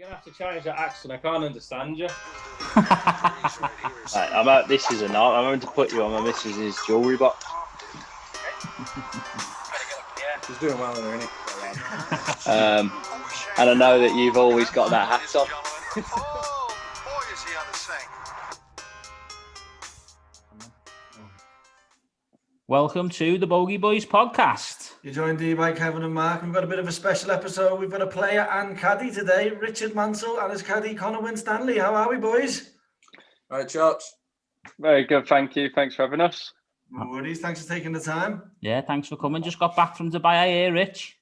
You're going to have to change that accent. I can't understand you. Right, this is a night. I'm going to put you on my missus's jewellery box. He's doing well there, isn't he? And I know that you've always got that hat on. Welcome to the Bogey Boys podcast. You're joined here by Kevin and Mark. We've got a bit of a special episode. We've got a player and caddy today, Richard Mansell and his caddy, Connor Winstanley. How are we, boys? All right, chaps. Very good, thank you. Thanks for having us. No worries. Thanks for taking the time. Yeah, thanks for coming. Just got back from Dubai, I hear, Rich.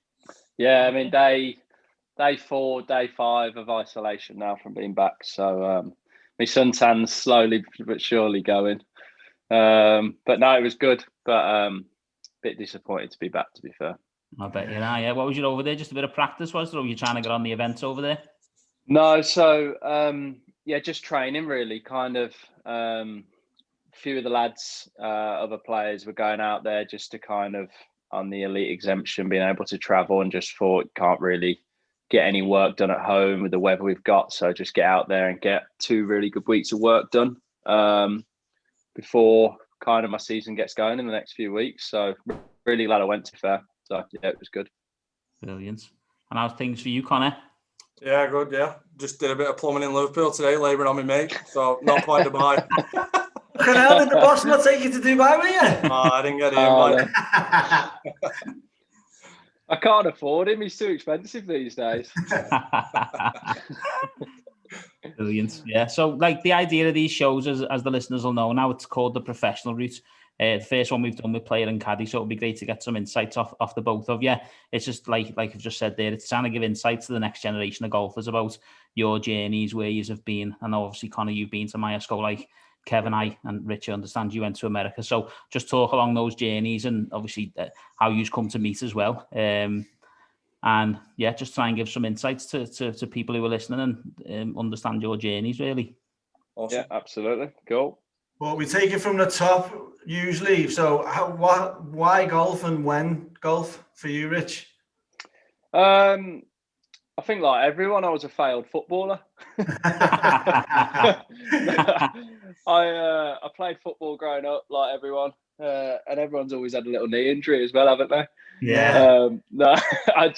Yeah, I mean, day 4, day 5 of isolation now from being back. So my suntan's slowly but surely going. But no, it was good. But a bit disappointed to be back, to be fair. I bet you are, yeah. What was you over there? Just a bit of practice, was there? Or were you trying to get on the events over there? No, so just training really. Kind of a few of the lads, other players were going out there just to kind of on the elite exemption, being able to travel, and just thought can't really get any work done at home with the weather we've got. So just get out there and get 2 really good weeks of work done before kind of my season gets going in the next few weeks. So really glad I went, to fair. So yeah, it was good. Brilliant. And how's things for you, Connor? Yeah, good, yeah. Just did a bit of plumbing in Liverpool today, labouring on my mate. So not quite Dubai. Fucking hell, did the boss not take you to Dubai, were you? I didn't get the invite. I can't afford him. He's too expensive these days. Brilliant. Yeah. So, like, the idea of these shows, as the listeners will know now, it's called the professional route. The first one we've done with player and caddy, so it'll be great to get some insights off the both of you. It's just like I've just said there, it's trying to give insights to the next generation of golfers about your journeys, where you have been. And obviously, Connor, you've been to Myerscough, like Kevin, I and Richard understand you went to America. So just talk along those journeys and obviously how you've come to meet as well. And yeah, just try and give some insights to people who are listening and understand your journeys, really. Awesome. Yeah, absolutely. Cool. Well, we take it from the top usually. So why golf and when golf for you, Rich? I think like everyone, I was a failed footballer. I played football growing up like everyone, and everyone's always had a little knee injury as well, haven't they? Yeah. No, I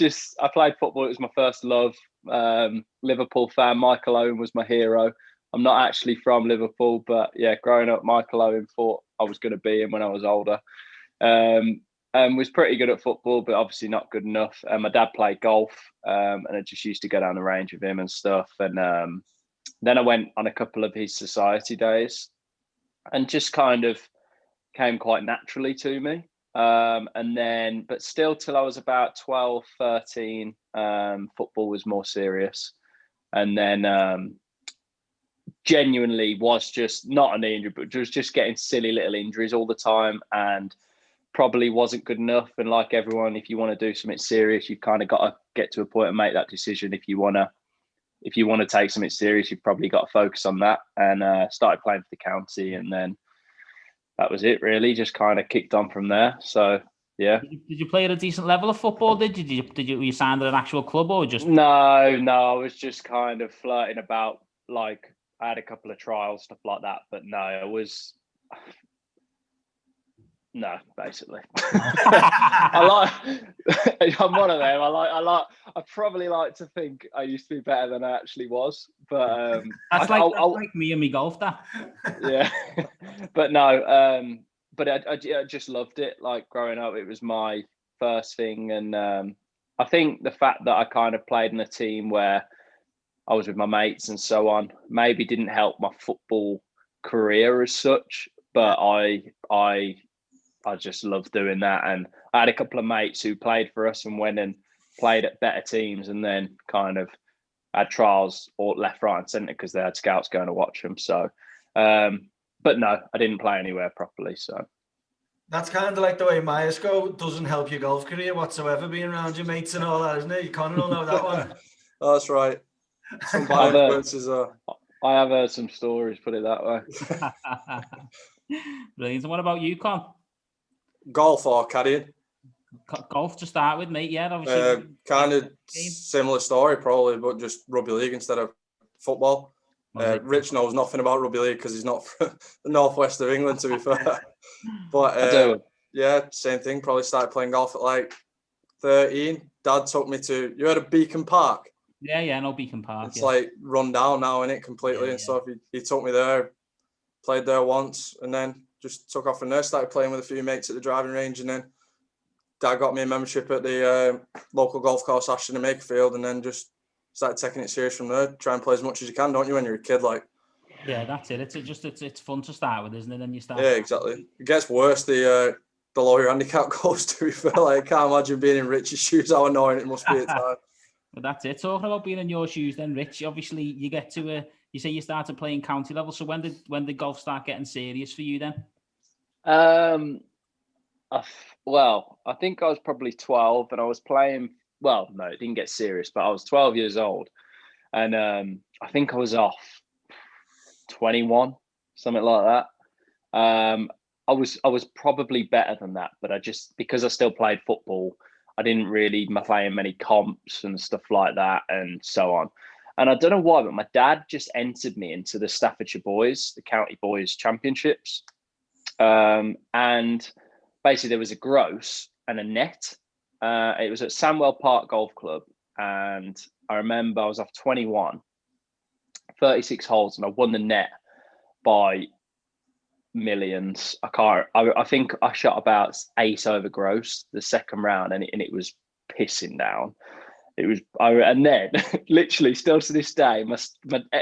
played football. It was my first love. Liverpool fan. Michael Owen was my hero. I'm not actually from Liverpool, but yeah, growing up, Michael Owen thought I was going to be him when I was older. And was pretty good at football, but obviously not good enough. And my dad played golf, and I just used to go down the range with him and stuff. And then I went on a couple of his society days, and just kind of came quite naturally to me. And then, but still till I was about 12, 13, football was more serious. And then genuinely was just not a knee injury, but was just getting silly little injuries all the time, and probably wasn't good enough. And like everyone, if you want to do something serious, you've kind of got to get to a point and make that decision. If you want to take something serious, you've probably got to focus on that. And started playing for the county, and then that was it really. Just kind of kicked on from there. So yeah. Did you play at a decent level of football? Were you signed at an actual club or just? No. I was just kind of flirting about. Like I had a couple of trials, stuff like that, but no, I was. No, basically. I'm one of them. I probably like to think I used to be better than I actually was, but that's like me and me golf. That. Yeah, but no, but I just loved it. Like growing up, it was my first thing, and I think the fact that I kind of played in a team where I was with my mates and so on maybe didn't help my football career as such, but I just loved doing that. And I had a couple of mates who played for us and went and played at better teams, and then kind of had trials or left, right and centre because they had scouts going to watch them. So, but no, I didn't play anywhere properly. So that's kind of like the way Myerscough doesn't help your golf career whatsoever, being around your mates and all that, isn't it? You can't know that one. Oh, that's right. Some bad influences are. I have heard some stories, put it that way. Brilliant. And what about you, Con? Golf or caddying? Golf to start with, mate. Yeah, obviously. Kind of similar story, probably, but just rugby league instead of football. Rich knows nothing about rugby league because he's not from the northwest of England, to be fair. But yeah, same thing. Probably started playing golf at like 13. Dad took me to, you heard of Beacon Park? Yeah, no, Beacon Park. It's like run down now, innit, completely and stuff. He took me there, played there once, and then just took off from there. Started playing with a few mates at the driving range, and then Dad got me a membership at the local golf course, Ashton and Makerfield, and then just started taking it serious from there. Try and play as much as you can, don't you, when you're a kid? Like, yeah, that's it. It's fun to start with, isn't it? Then you start. Yeah, exactly. It gets worse the lower your handicap goes. To be fair, like, I can't imagine being in Rich's shoes. How annoying it must be at times. But that's it. Talking about being in your shoes, then, Rich. Obviously, you get to you say you started playing county level. So when did golf start getting serious for you then? Well, I think I was probably 12, and I was playing. Well, no, it didn't get serious, but I was 12 years old, and I think I was off 21, something like that. I was probably better than that, but I just, because I still played football, I didn't really play in many comps and stuff like that, and so on. And I don't know why, but my dad just entered me into the Staffordshire Boys, the County Boys Championships. And basically there was a gross and a net. It was at Sandwell Park Golf Club. And I remember I was off 21, 36 holes, and I won the net by millions. I think I shot about 8 over gross the second round, and it was pissing down. And then literally still to this day,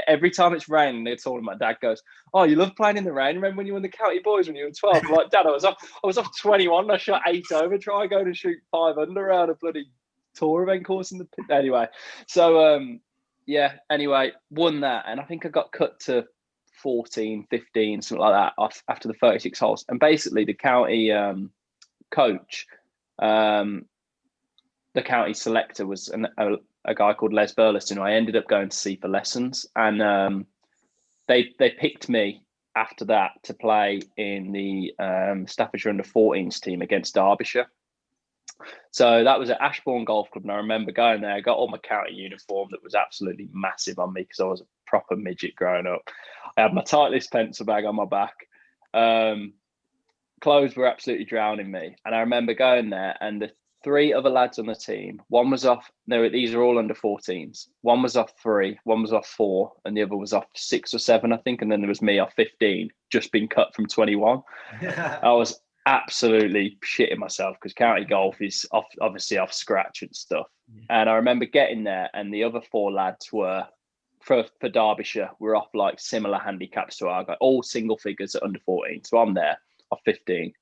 every time it's raining, it's all my dad goes, "Oh, you love playing in the rain. Remember when you won the County Boys when you were 12?" I'm like, "Dad, I was off 21. I shot 8 over. Try going to shoot 5 under around a bloody tour event course in the pit." Anyway, so anyway, won that, and I think I got cut to 14, 15, something like that off after the 36 holes. And basically the county coach, the county selector was a guy called Les Burleson, who I ended up going to see for lessons. And they picked me after that to play in the Staffordshire under-14s team against Derbyshire. So that was at Ashbourne Golf Club, and I remember going there. I got all my county uniform that was absolutely massive on me because I was a proper midget growing up. I had my Titleist pencil bag on my back. Clothes were absolutely drowning me. And I remember going there, and the 3 other lads on the team, one was off, these are all under 14s. One was off 3, one was off 4, and the other was off 6 or 7, I think. And then there was me off 15, just been cut from 21. Yeah. I was absolutely shitting myself because county golf is obviously off scratch and stuff. Yeah. And I remember getting there, and the other 4 lads were, for Derbyshire, were off like similar handicaps to I got all single figures at under 14. So I'm there off 15.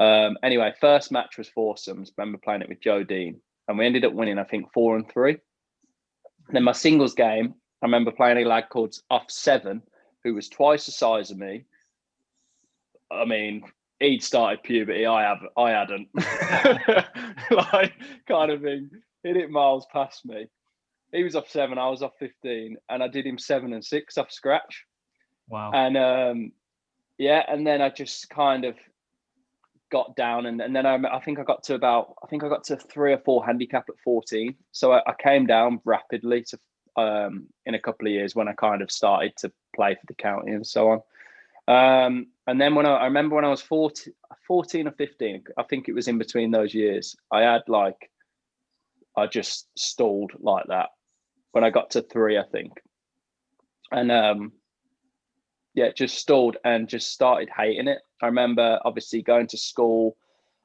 Anyway, first match was foursomes. I remember playing it with Joe Dean, and we ended up winning, I think, 4-3. Then my singles game, I remember playing a lad called off 7, who was twice the size of me. I mean, he'd started puberty. I hadn't. Like, kind of thing. Hit it miles past me. He was off 7, I was off 15, and I did him 7 and 6 off scratch. Wow. And and then I just kind of got down, and then I think I got to 3 or 4 handicap at 14. So I came down rapidly to in a couple of years when I kind of started to play for the county and so on. And then when I remember when I was 14 or 15, I think it was in between those years, I just stalled like that when I got to 3, I think. And just stalled and just started hating it. I remember obviously going to school,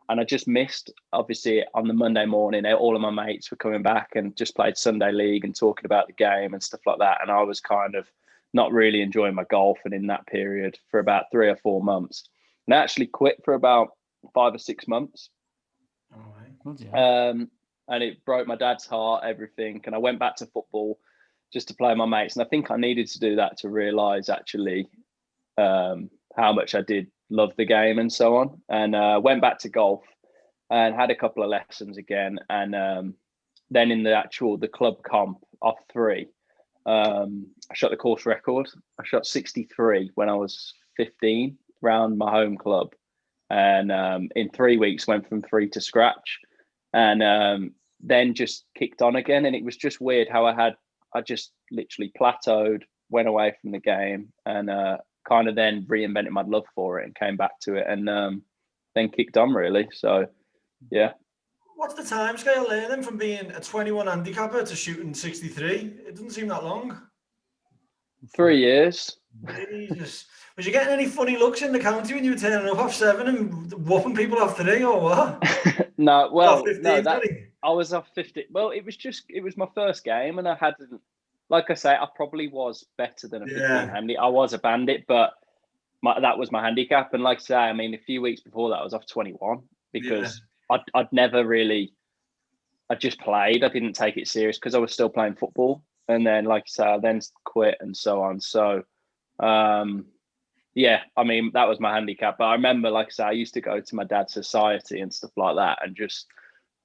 and I just missed, obviously on the Monday morning, all of my mates were coming back and just played Sunday league and talking about the game and stuff like that. And I was kind of not really enjoying my golf. And in that period for about 3 or 4 months, and I actually quit for about 5 or 6 months. All right. And it broke my dad's heart, everything. And I went back to football just to play with my mates. And I think I needed to do that to realise actually how much I did love the game and so on. And went back to golf and had a couple of lessons again. And then in the club comp off 3, I shot the course record. I shot 63 when I was 15 round my home club. and in 3 weeks went from free to scratch, and then just kicked on again. And it was just weird how I just literally plateaued, went away from the game, and kind of then reinvented my love for it and came back to it, and then kicked on really. So yeah. What's the time scale there then from being a 21 handicapper to shooting 63? It doesn't seem that long. 3 years. Jesus. Was you getting any funny looks in the county when you were turning up off 7 and whooping people off 3 or what? No, well, 15, no, that I was off 50. Well, it was my first game, and I hadn't, like I say, I probably was better than a 15 handy. I was a bandit, but that was my handicap. And like I say, I mean, a few weeks before that, I was off 21 because I'd never really, I just played. I didn't take it serious because I was still playing football. And then, like I say, I then quit and so on. So, yeah, I mean, that was my handicap. But I remember, like I say, I used to go to my dad's society and stuff like that and just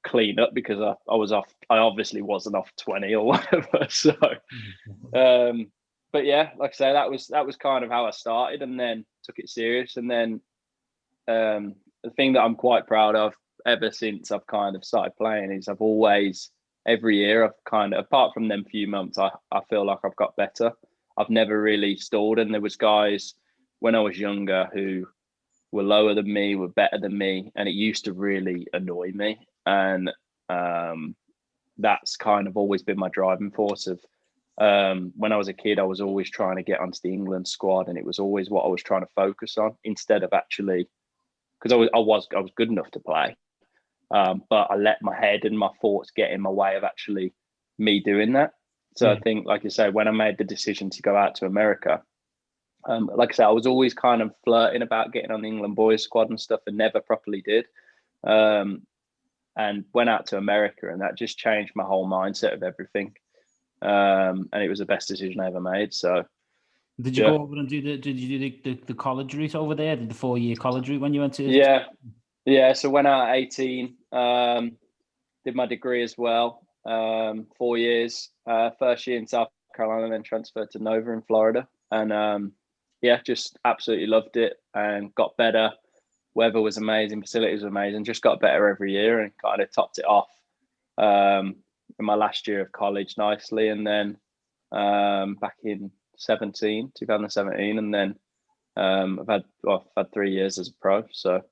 clean up because I was off. I obviously wasn't off 20 or whatever. So, but yeah, like I say, that was kind of how I started, and then took it serious. And then the thing that I'm quite proud of ever since I've kind of started playing is I've always, every year, I've kind of, apart from them few months, I feel like I've got better. I've never really stalled. And there was guys when I was younger who were lower than me, were better than me, and it used to really annoy me. And that's kind of always been my driving force of when I was a kid, I was always trying to get onto the England squad, and it was always what I was trying to focus on instead of actually, because I was good enough to play, but I let my head and my thoughts get in my way of actually me doing that. So I think, like you say, when I made the decision to go out to America, like I said, I was always kind of flirting about getting on the England boys squad and stuff, and never properly did. And went out to America, and that just changed my whole mindset of everything. And it was the best decision I ever made. So, did you go over and did you do the college route over there? Did the 4-year college route when you went to? Yeah. So went out at 18. Did my degree as well. 4 years. First year in South Carolina, then transferred to Nova in Florida, and just absolutely loved it and got better. Weather was amazing, facilities were amazing, just got better every year, and kind of topped it off in my last year of college nicely. And then back in 2017, and then I've had 3 years as a pro. So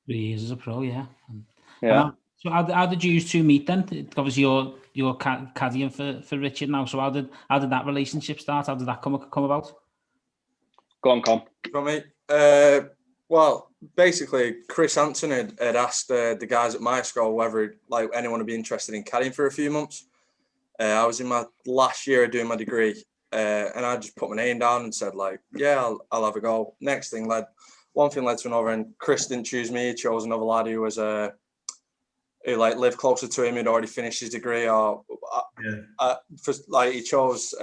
3 years as a pro, yeah. So how did you two meet then? Obviously you're caddying for Richard now. So how did that relationship start? How did that come about? Go on, Con. From me, well, basically, Chris Hanson had asked the guys at my school whether anyone would be interested in caddying for a few months. I was in my last year of doing my degree, and I just put my name down and said I'll have a go. Next thing one thing led to another, and Chris didn't choose me. He chose another lad who was who lived closer to him. He'd already finished his degree, he chose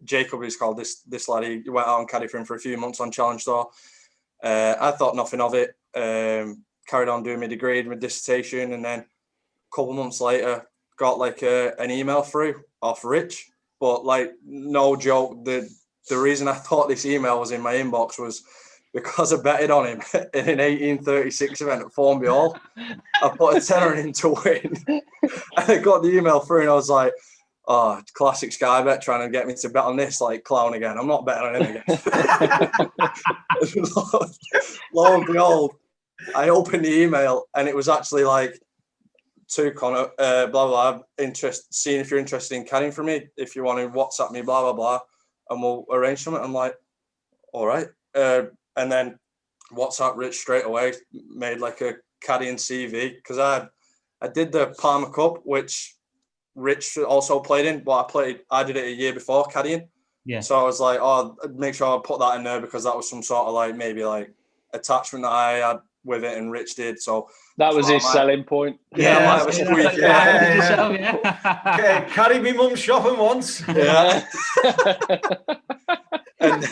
Jacob. He's called this lad. He went out and caddy for him for a few months on Challenge Tour. I thought nothing of it. Carried on doing my degree, my dissertation, and then a couple of months later, got an email through off Rich. But no joke, the reason I thought this email was in my inbox was because I betted on him in an 1836 event at Formby Hall. I put a tenner in to win. And I got the email through, and I was like, oh, classic Sky Bet trying to get me to bet on this clown again. I'm not betting on him again. Lo and behold, I opened the email, and it was actually to Connor, blah, blah, seeing if you're interested in caddying for me, if you want to WhatsApp me, blah, blah, blah, and we'll arrange something. I'm like, all right. And then WhatsApp Rich straight away, made a caddying CV, because I did the Palmer Cup, which Rich also played in, but I did it a year before caddying. Yeah. So I was like, make sure I put that in there, because that was some sort of maybe attachment that I had with it, and Rich did. So that was his selling point. Yeah, I might have a squeak. Yeah. Okay, carry me mum shopping once. Yeah. and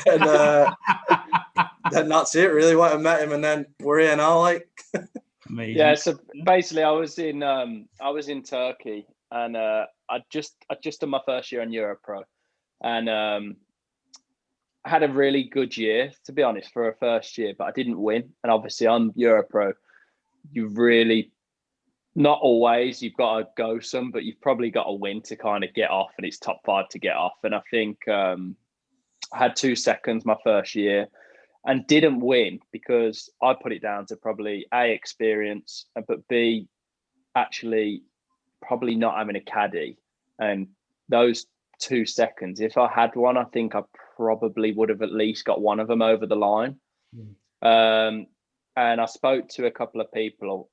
then that's it. Really, went and met him, and then we're here now. Amazing. Yeah. So basically, I was in Turkey. And I just done my first year on Europro, and had a really good year, to be honest, for a first year, but I didn't win. And obviously on Europro, you really, not always, you've got to go some, but you've probably got to win to kind of get off, and it's top 5 to get off. And I think I had 2 seconds my first year and didn't win because I put it down to probably A, experience, but B, actually probably not having a caddy. And those 2 seconds, if I had one, I think I probably would have at least got one of them over the line. And I spoke to a couple of people,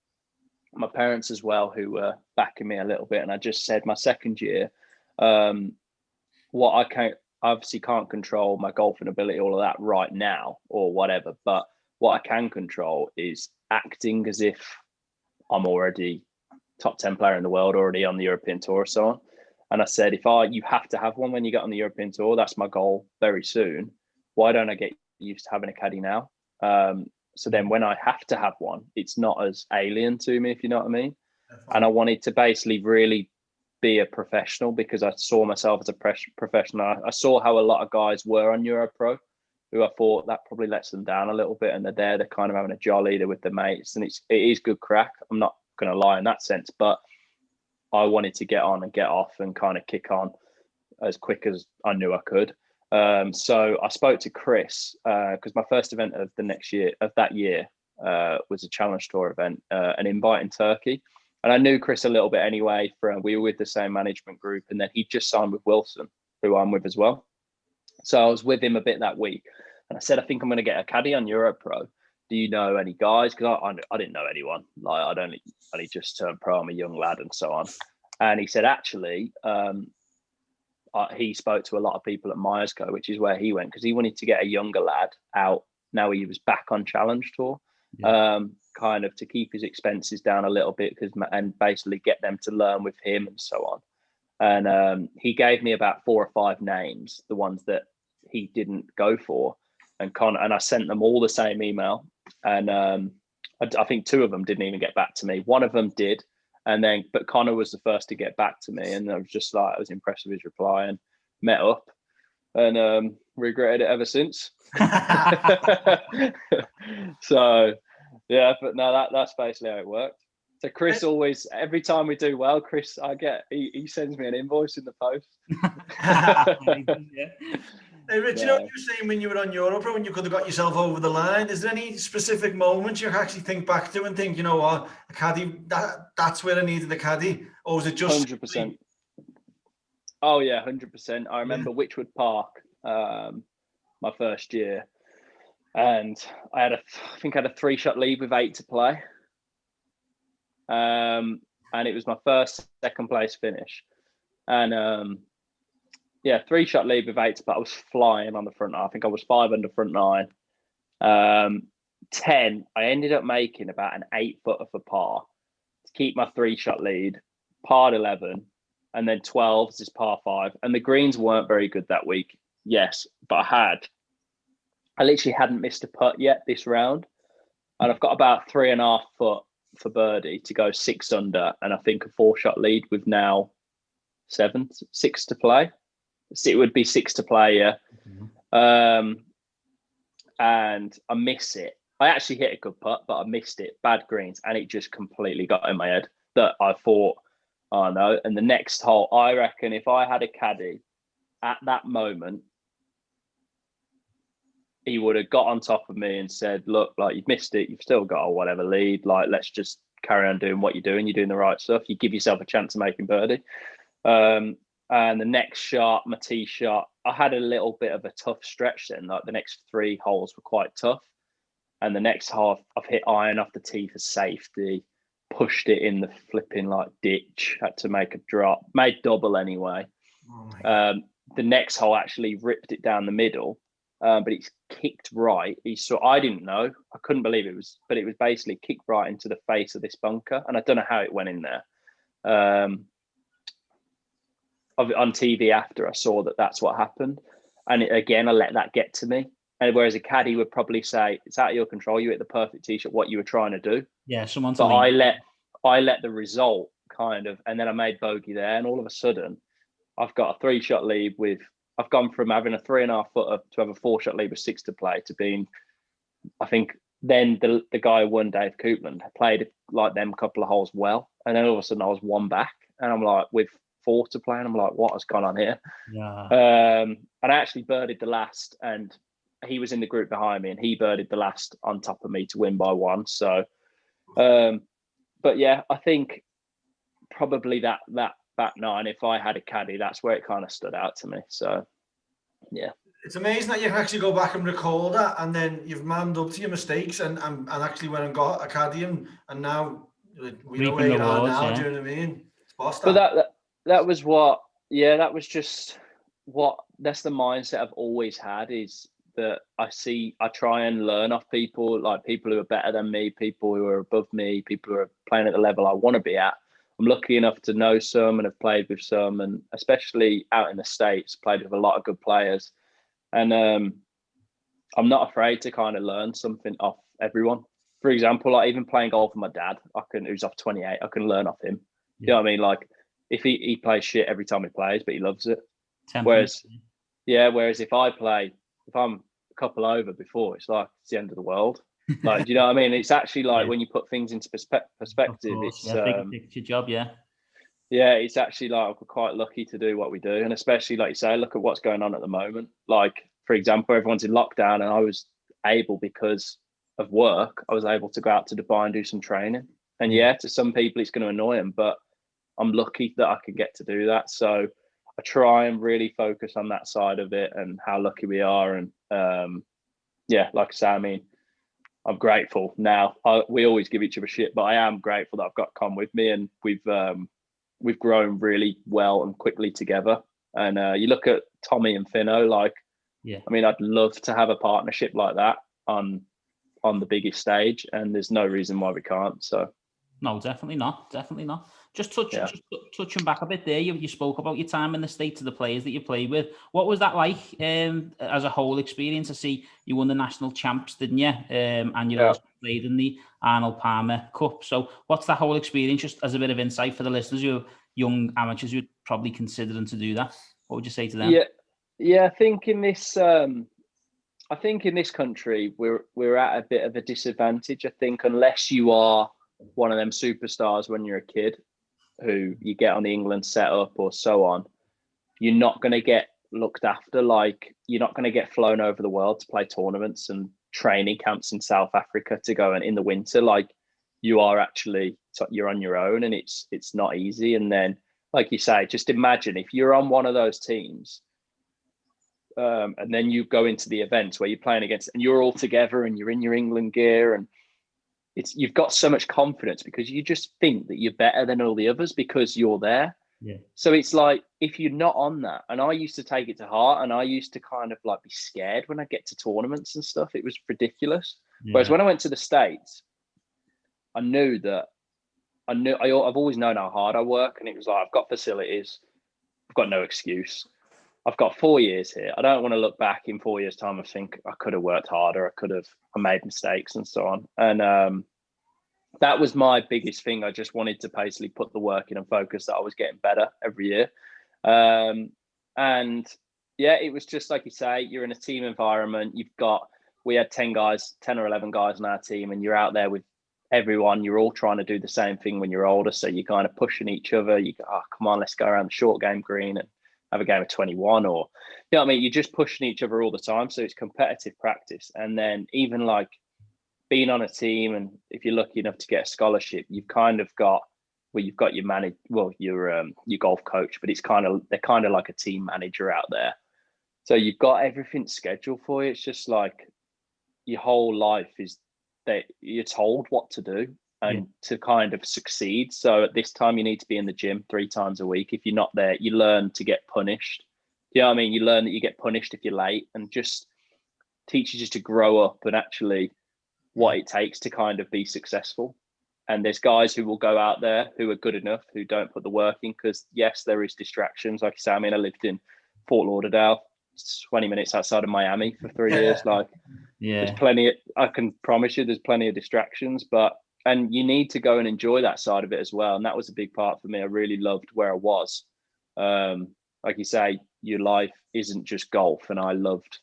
my parents as well, who were backing me a little bit. And I just said my second year, what I obviously can't control my golfing ability, all of that right now or whatever. But what I can control is acting as if I'm already top 10 player in the world, already on the European Tour or so on. And I said, you have to have one when you get on the European Tour. That's my goal very soon. Why don't I get used to having a caddy now? So then when I have to have one, it's not as alien to me, if you know what I mean. And I wanted to basically really be a professional because I saw myself as a professional. I saw how a lot of guys were on Europro, who I thought that probably lets them down a little bit. And they're kind of having a jolly, they're with their mates. And it is good crack. I'm not going to lie in that sense, but I wanted to get on and get off and kind of kick on as quick as I knew I could. So I spoke to Chris because my first event of that year was a Challenge Tour event, an invite in Turkey. And I knew Chris a little bit anyway we were with the same management group, and then he just signed with Wilson, who I'm with as well. So I was with him a bit that week, and I said, I think I'm going to get a caddy on Europro. Do you know any guys? Because I didn't know anyone. Like I'd only just turned pro. I'm a young lad and so on. And he said, actually, he spoke to a lot of people at Myerscough, which is where he went, because he wanted to get a younger lad out. Now he was back on Challenge Tour, kind of to keep his expenses down a little bit, and basically get them to learn with him and so on. And he gave me about 4 or 5 names, the ones that he didn't go for. And I sent them all the same email. And I think 2 of them didn't even get back to me. One of them did. But Connor was the first to get back to me. And I was impressed with his reply and met up and regretted it ever since. So, yeah, but no, that's basically how it worked. So Chris always, every time we do well, Chris, he sends me an invoice in the post. Hey, Rich, you know what you were saying when you were on Europro, when you could have got yourself over the line? Is there any specific moments you actually think back to and think, you know what, a caddy, that's where I needed a caddy? Or was it just 100%? Oh yeah, 100%. I remember Wychwood Park, my first year, and I had a 3-shot lead with 8 to play, and it was my first second place finish, and 3-shot lead with 8 to play. I was flying on the front nine. I think I was 5 under front 9. 10, I ended up making about an 8-footer for par to keep my 3-shot lead. Par 11, and then 12 is par 5. And the greens weren't very good that week. Yes, but I literally hadn't missed a putt yet this round, and I've got about 3.5 foot for birdie to go 6 under, and I think a 4-shot lead with now 6 to play. It would be 6 to play, yeah. Mm-hmm. And I miss it. I actually hit a good putt, but I missed it. Bad greens, and it just completely got in my head that I thought, oh no. And the next hole, I reckon if I had a caddy at that moment, he would have got on top of me and said, look, like, you've missed it. You've still got a whatever lead. Like, let's just carry on doing what you're doing. You're doing the right stuff. You give yourself a chance of making birdie. And the next shot, my tee shot, I had a little bit of a tough stretch then. Like the next 3 holes were quite tough. And the next half, I've hit iron off the tee for safety, pushed it in the flipping like ditch, had to make a drop, made double anyway. Oh the next hole actually ripped it down the middle, but it's kicked right. I didn't know. I couldn't believe it was, but it was basically kicked right into the face of this bunker. And I don't know how it went in there. On TV after I saw that's what happened, and again I let that get to me. And whereas a caddy would probably say it's out of your control, you hit the perfect tee shot, what you were trying to do. Yeah, someone. But I let the result kind of, and then I made bogey there, and all of a sudden I've got a 3-shot lead with I've gone from having a 3.5 footer to have a 4-shot lead with 6 to play to being, I think then the guy who won, Dave Coupland, played like them couple of holes well. And then all of a sudden I was 1 back and I'm like with 4 to play and I'm like, what has gone on here? Yeah. And I actually birdied the last and he was in the group behind me and he birdied the last on top of me to win by 1. So, but yeah, I think probably that back 9, if I had a caddy, that's where it kind of stood out to me. So, yeah. It's amazing that you can actually go back and recall that, and then you've manned up to your mistakes and actually went and got a caddy, and now we know where you are now. Yeah. Do you know what I mean? It's boss that. But that was what, yeah, that was just what, that's the mindset I've always had, is that I try and learn off people, like people who are better than me, people who are above me, people who are playing at the level I want to be at. I'm lucky enough to know some and have played with some, and especially out in the States, played with a lot of good players. And I'm not afraid to kind of learn something off everyone. For example, like even playing golf with my dad, who's off 28, I can learn off him. Yeah. You know what I mean? Like if he plays shit every time he plays, but he loves it. Whereas if I'm a couple over before, it's like it's the end of the world. Like, do you know what I mean? It's actually like when you put things into perspective, it's big picture job, yeah. Yeah, it's actually like we're quite lucky to do what we do. And especially, like you say, look at what's going on at the moment. Like, for example, everyone's in lockdown and I was able, because of work, I was able to go out to Dubai and do some training. And yeah, to some people, it's going to annoy them, but I'm lucky that I can get to do that. So I try and really focus on that side of it and how lucky we are. And yeah, like I say, I mean, I'm grateful now. We always give each other shit, but I am grateful that I've got Con with me, and we've grown really well and quickly together. And you look at Tommy and Finno, like, yeah, I mean, I'd love to have a partnership like that on the biggest stage, and there's no reason why we can't. So, no, definitely not. Just touching back a bit there. You spoke about your time in the States, to the players that you played with. What was that like as a whole experience? I see you won the national champs, didn't you? And you also played in the Arnold Palmer Cup. So what's that whole experience? Just as a bit of insight for the listeners, you young amateurs who are probably considering to do that. What would you say to them? Yeah. I think in this country we're at a bit of a disadvantage. I think unless you are one of them superstars when you're a kid, who you get on the England setup or so on, you're not going to get looked after. Like, you're not going to get flown over the world to play tournaments and training camps in South Africa to go in the winter. Like, you're on your own, and it's not easy. And then, like you say, just imagine if you're on one of those teams, and then you go into the events where you're playing against, and you're all together and you're in your England gear, and you've got so much confidence because you just think that you're better than all the others because you're there. Yeah. So it's like, if you're not on that, and I used to take it to heart, and I used to kind of like be scared when I get to tournaments and stuff. It was ridiculous. Yeah. Whereas when I went to the States, I've always known how hard I work, and it was like, I've got facilities, I've got no excuse. I've got 4 years here. I don't want to look back in 4 years' time and think I could have worked harder. I made mistakes and so on. And that was my biggest thing. I just wanted to basically put the work in and focus that I was getting better every year. And yeah, it was just like you say, you're in a team environment. We had 10 or 11 guys on our team, and you're out there with everyone. You're all trying to do the same thing when you're older. So you're kind of pushing each other. You go, oh, come on, let's go around the short game green and have a game of 21, or, you know what I mean? You're just pushing each other all the time. So it's competitive practice. And then even like being on a team, and if you're lucky enough to get a scholarship, you've kind of got, you've got your your golf coach, but they're kind of like a team manager out there. So you've got everything scheduled for you. It's just like your whole life is that you're told what to do and to kind of succeed. So at this time, you need to be in the gym 3 times a week. If you're not there, you learn to get punished. You know what I mean? You learn that you get punished if you're late, and just teaches you to grow up and actually what it takes to kind of be successful. And there's guys who will go out there who are good enough, who don't put the work in, because yes, there is distractions. Like I say, I mean, I lived in Fort Lauderdale, 20 minutes outside of Miami for 3 years. Like, there's plenty, I can promise you there's plenty of distractions, and you need to go and enjoy that side of it as well. And that was a big part for me. I really loved where I was. Like you say, your life isn't just golf. And I loved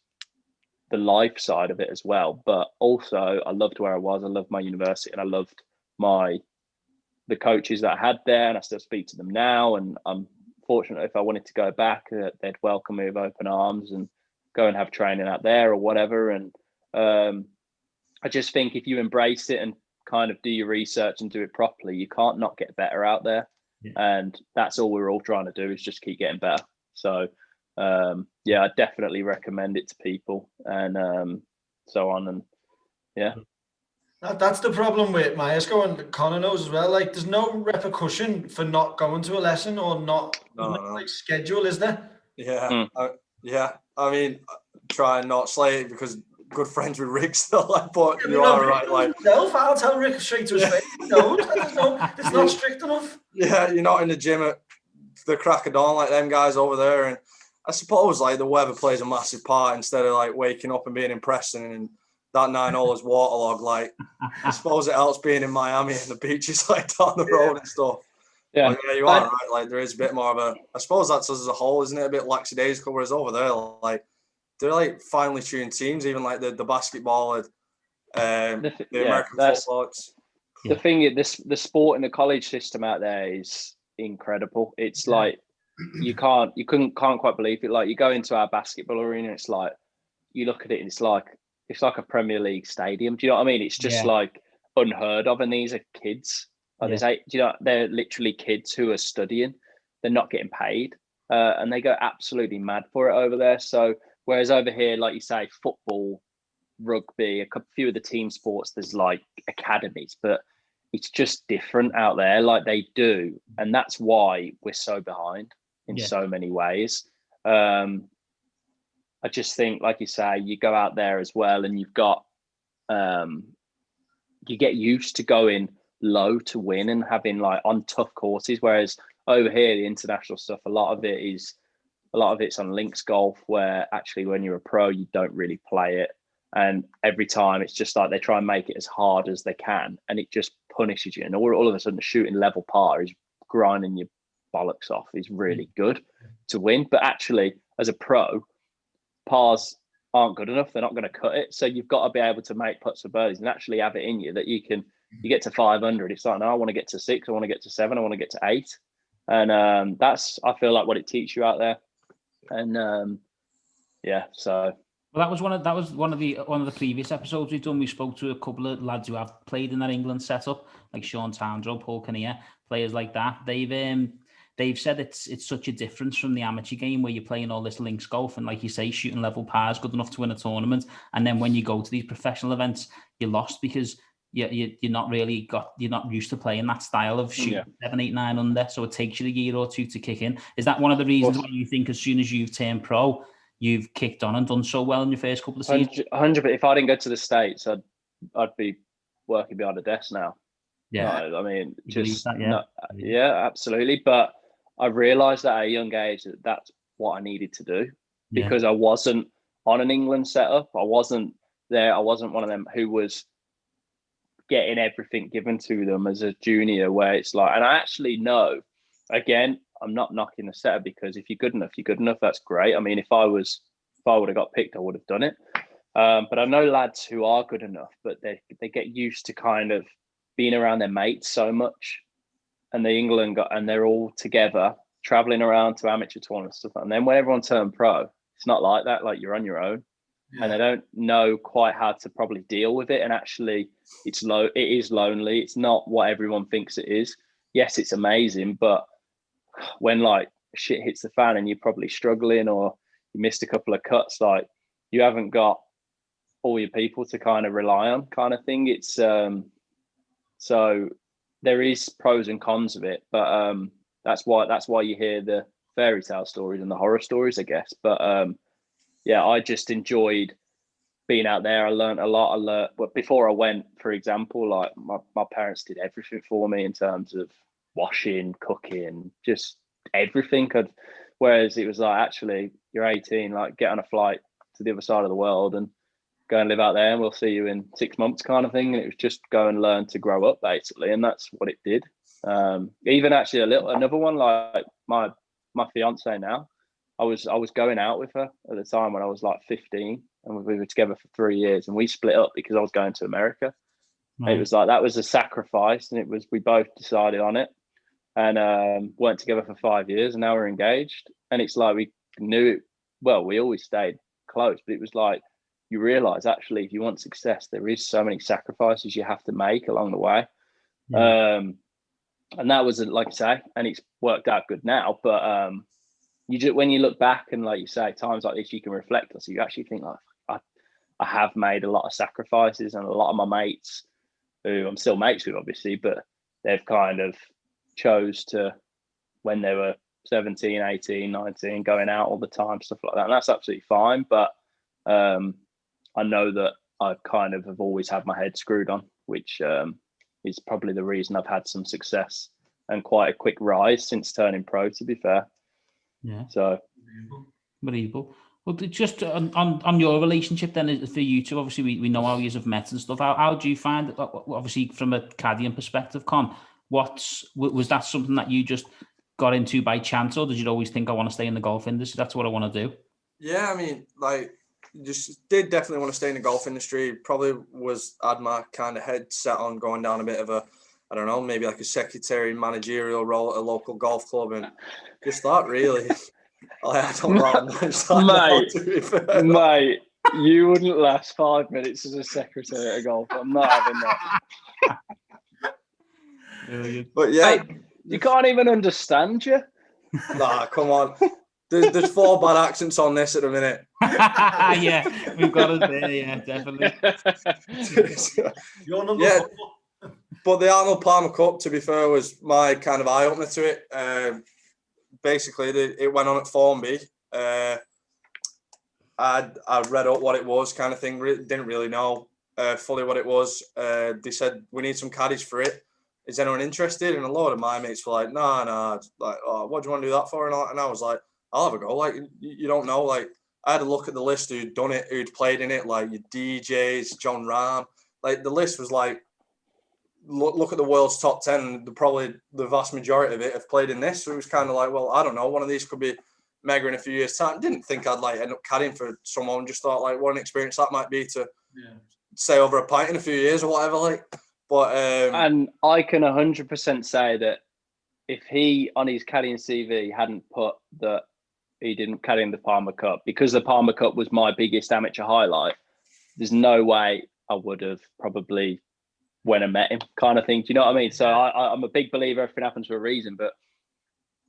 the life side of it as well. But also I loved where I was. I loved my university, and I loved the coaches that I had there, and I still speak to them now. And I'm fortunate, if I wanted to go back, they'd welcome me with open arms and go and have training out there or whatever. And I just think if you embrace it and kind of do your research and do it properly, you can't not get better out there. Yeah. And that's all we're all trying to do, is just keep getting better. So I definitely recommend it to people, and so on. And yeah. That's the problem with Majesco, and Connor knows as well. Like, there's no repercussion for not going to a lesson or not like schedule, is there? Yeah, I mean, try and not slay it, because good friends with Rick still. But you are right. Like, I'll tell Rick straight to his face. No, it's not strict enough. Yeah, you're not in the gym at the crack of dawn like them guys over there, and I suppose like the weather plays a massive part. Instead of like waking up and being in Preston and that 9 holes waterlog, like I suppose it helps being in Miami and the beaches like down the road and stuff. Yeah, but yeah, you are right. Like there is a bit more of a. I suppose that's us as a whole, isn't it? A bit lackadaisical. Whereas over there, like they're like finely tuned teams, even like the basketball and the American football. The thing is, the sport in the college system out there is incredible. It's like you can't quite believe it. Like you go into our basketball arena, it's like you look at it and it's like a Premier League stadium. Do you know what I mean? It's just like unheard of. And these are kids. Like they're literally kids who are studying. They're not getting paid, and they go absolutely mad for it over there. So whereas over here, like you say, football, rugby, a few of the team sports, there's like academies, but it's just different out there. Like they do, and that's why we're so behind in so many ways. I just think, like you say, you go out there as well, and you've got you get used to going low to win and having like on tough courses. Whereas over here, the international stuff, a lot of it's on links golf, where actually when you're a pro, you don't really play it. And every time it's just like they try and make it as hard as they can, and it just punishes you. And all of a sudden, shooting level par is grinding your bollocks off. Is really good to win. But actually, as a pro, pars aren't good enough. They're not going to cut it. So you've got to be able to make putts for birdies and actually have it in you that you get to 500. It's like, no, I want to get to 6. I want to get to 7. I want to get to 8. And that's, I feel like, what it teaches you out there. And so. Well, that was one of the previous episodes we've done. We spoke to a couple of lads who have played in that England setup, like Sean Townsend, Paul Kinnear, players like that. They've said it's such a difference from the amateur game, where you're playing all this links golf and, like you say, shooting level pars good enough to win a tournament, and then when you go to these professional events, you're lost because you're not used to playing that style of shooting 7, 8, 9 under. So it takes you a year or two to kick in. Is that one of the reasons why you think as soon as you've turned pro, you've kicked on and done so well in your first couple of seasons? 100%. If I didn't go to the States, I'd be working behind a desk now. Yeah, I mean, just absolutely. But I realised at a young age that that's what I needed to do, because I wasn't on an England setup. I wasn't there. I wasn't one of them who was getting everything given to them as a junior, where it's like, and I actually know, again, I'm not knocking the setup, because if you're good enough, you're good enough. That's great. I mean, if I would have got picked, I would have done it. But I know lads who are good enough, but they get used to kind of being around their mates so much, and they're all together traveling around to amateur tournaments and stuff. And then when everyone turned pro, it's not like that. Like, you're on your own, and they don't know quite how to probably deal with it. And actually, it is lonely. It's not what everyone thinks it is. Yes, it's amazing, but when like shit hits the fan and you're probably struggling, or you missed a couple of cuts, like you haven't got all your people to kind of rely on, kind of thing. It's so there is pros and cons of it, but that's why you hear the fairy tale stories and the horror stories, I guess. But I just enjoyed being out there. I learned a lot. But before I went, for example, like my parents did everything for me in terms of washing, cooking, just everything. Whereas it was like, actually, you're 18, like get on a flight to the other side of the world and go and live out there, and we'll see you in 6 months, kind of thing. And it was just go and learn to grow up, basically, and that's what it did. Even actually another one, like my fiance now, I was going out with her at the time when I was like 15, and we were together for 3 years, and we split up because I was going to America. Right. It was like that was a sacrifice, and we both decided on it, and weren't together for 5 years, and now we're engaged. And it's like we knew it. Well, we always stayed close, but it was like you realise actually if you want success, there is so many sacrifices you have to make along the way. Yeah. And that was, like I say, and it's worked out good now. But you just, when you look back and like you say, times like this, you can reflect on. So you actually think like I have made a lot of sacrifices, and a lot of my mates, who I'm still mates with, obviously, but they've kind of chose to, when they were 17, 18, 19, going out all the time, stuff like that. And that's absolutely fine. But I know that I kind of have always had my head screwed on, which is probably the reason I've had some success and quite a quick rise since turning pro, to be fair. Yeah. So believable. Well, just on your relationship then for you two, obviously we know how you have met and stuff. How do you find it? Obviously from a caddying perspective, Con, was that something that you just got into by chance, or did you always think I want to stay in the golf industry? That's what I want to do. Yeah, I mean, like, just did definitely want to stay in the golf industry. Probably had my kind of head set on going down a bit of a, I don't know, maybe like a secretary managerial role at a local golf club, and just that really. I don't know how much that mate, you wouldn't last 5 minutes as a secretary at a golf. I'm not having that. But yeah, mate, you can't even understand you. Nah, come on. There's 4 bad accents on this at the minute. Yeah, we've got it there. Yeah, definitely. Yeah, but the Arnold Palmer Cup, to be fair, was my kind of eye opener to it. Basically, it went on at Formby. I read up what it was, kind of thing. Didn't really know fully what it was. They said we need some caddies for it. Is anyone interested? And a lot of my mates were like, nah. Like, oh, what do you want to do that for? And I was like, I'll have a go. Like, you don't know. Like, I had a look at the list who'd done it, who'd played in it, like your DJs, John Rahm. Like, the list was like, look at the world's top 10. Probably the vast majority of it have played in this. So it was kind of like, well, I don't know. One of these could be mega in a few years' time. Didn't think I'd like end up caddying for someone. Just thought like what an experience that might be to stay over a pint in a few years or whatever. Like, but and I can 100% say that if he on his caddying CV hadn't put that he didn't caddy in the Palmer Cup, because the Palmer Cup was my biggest amateur highlight, there's no way I would have probably when I met him, kind of thing. Do you know what I mean? So I'm a big believer everything happens for a reason, but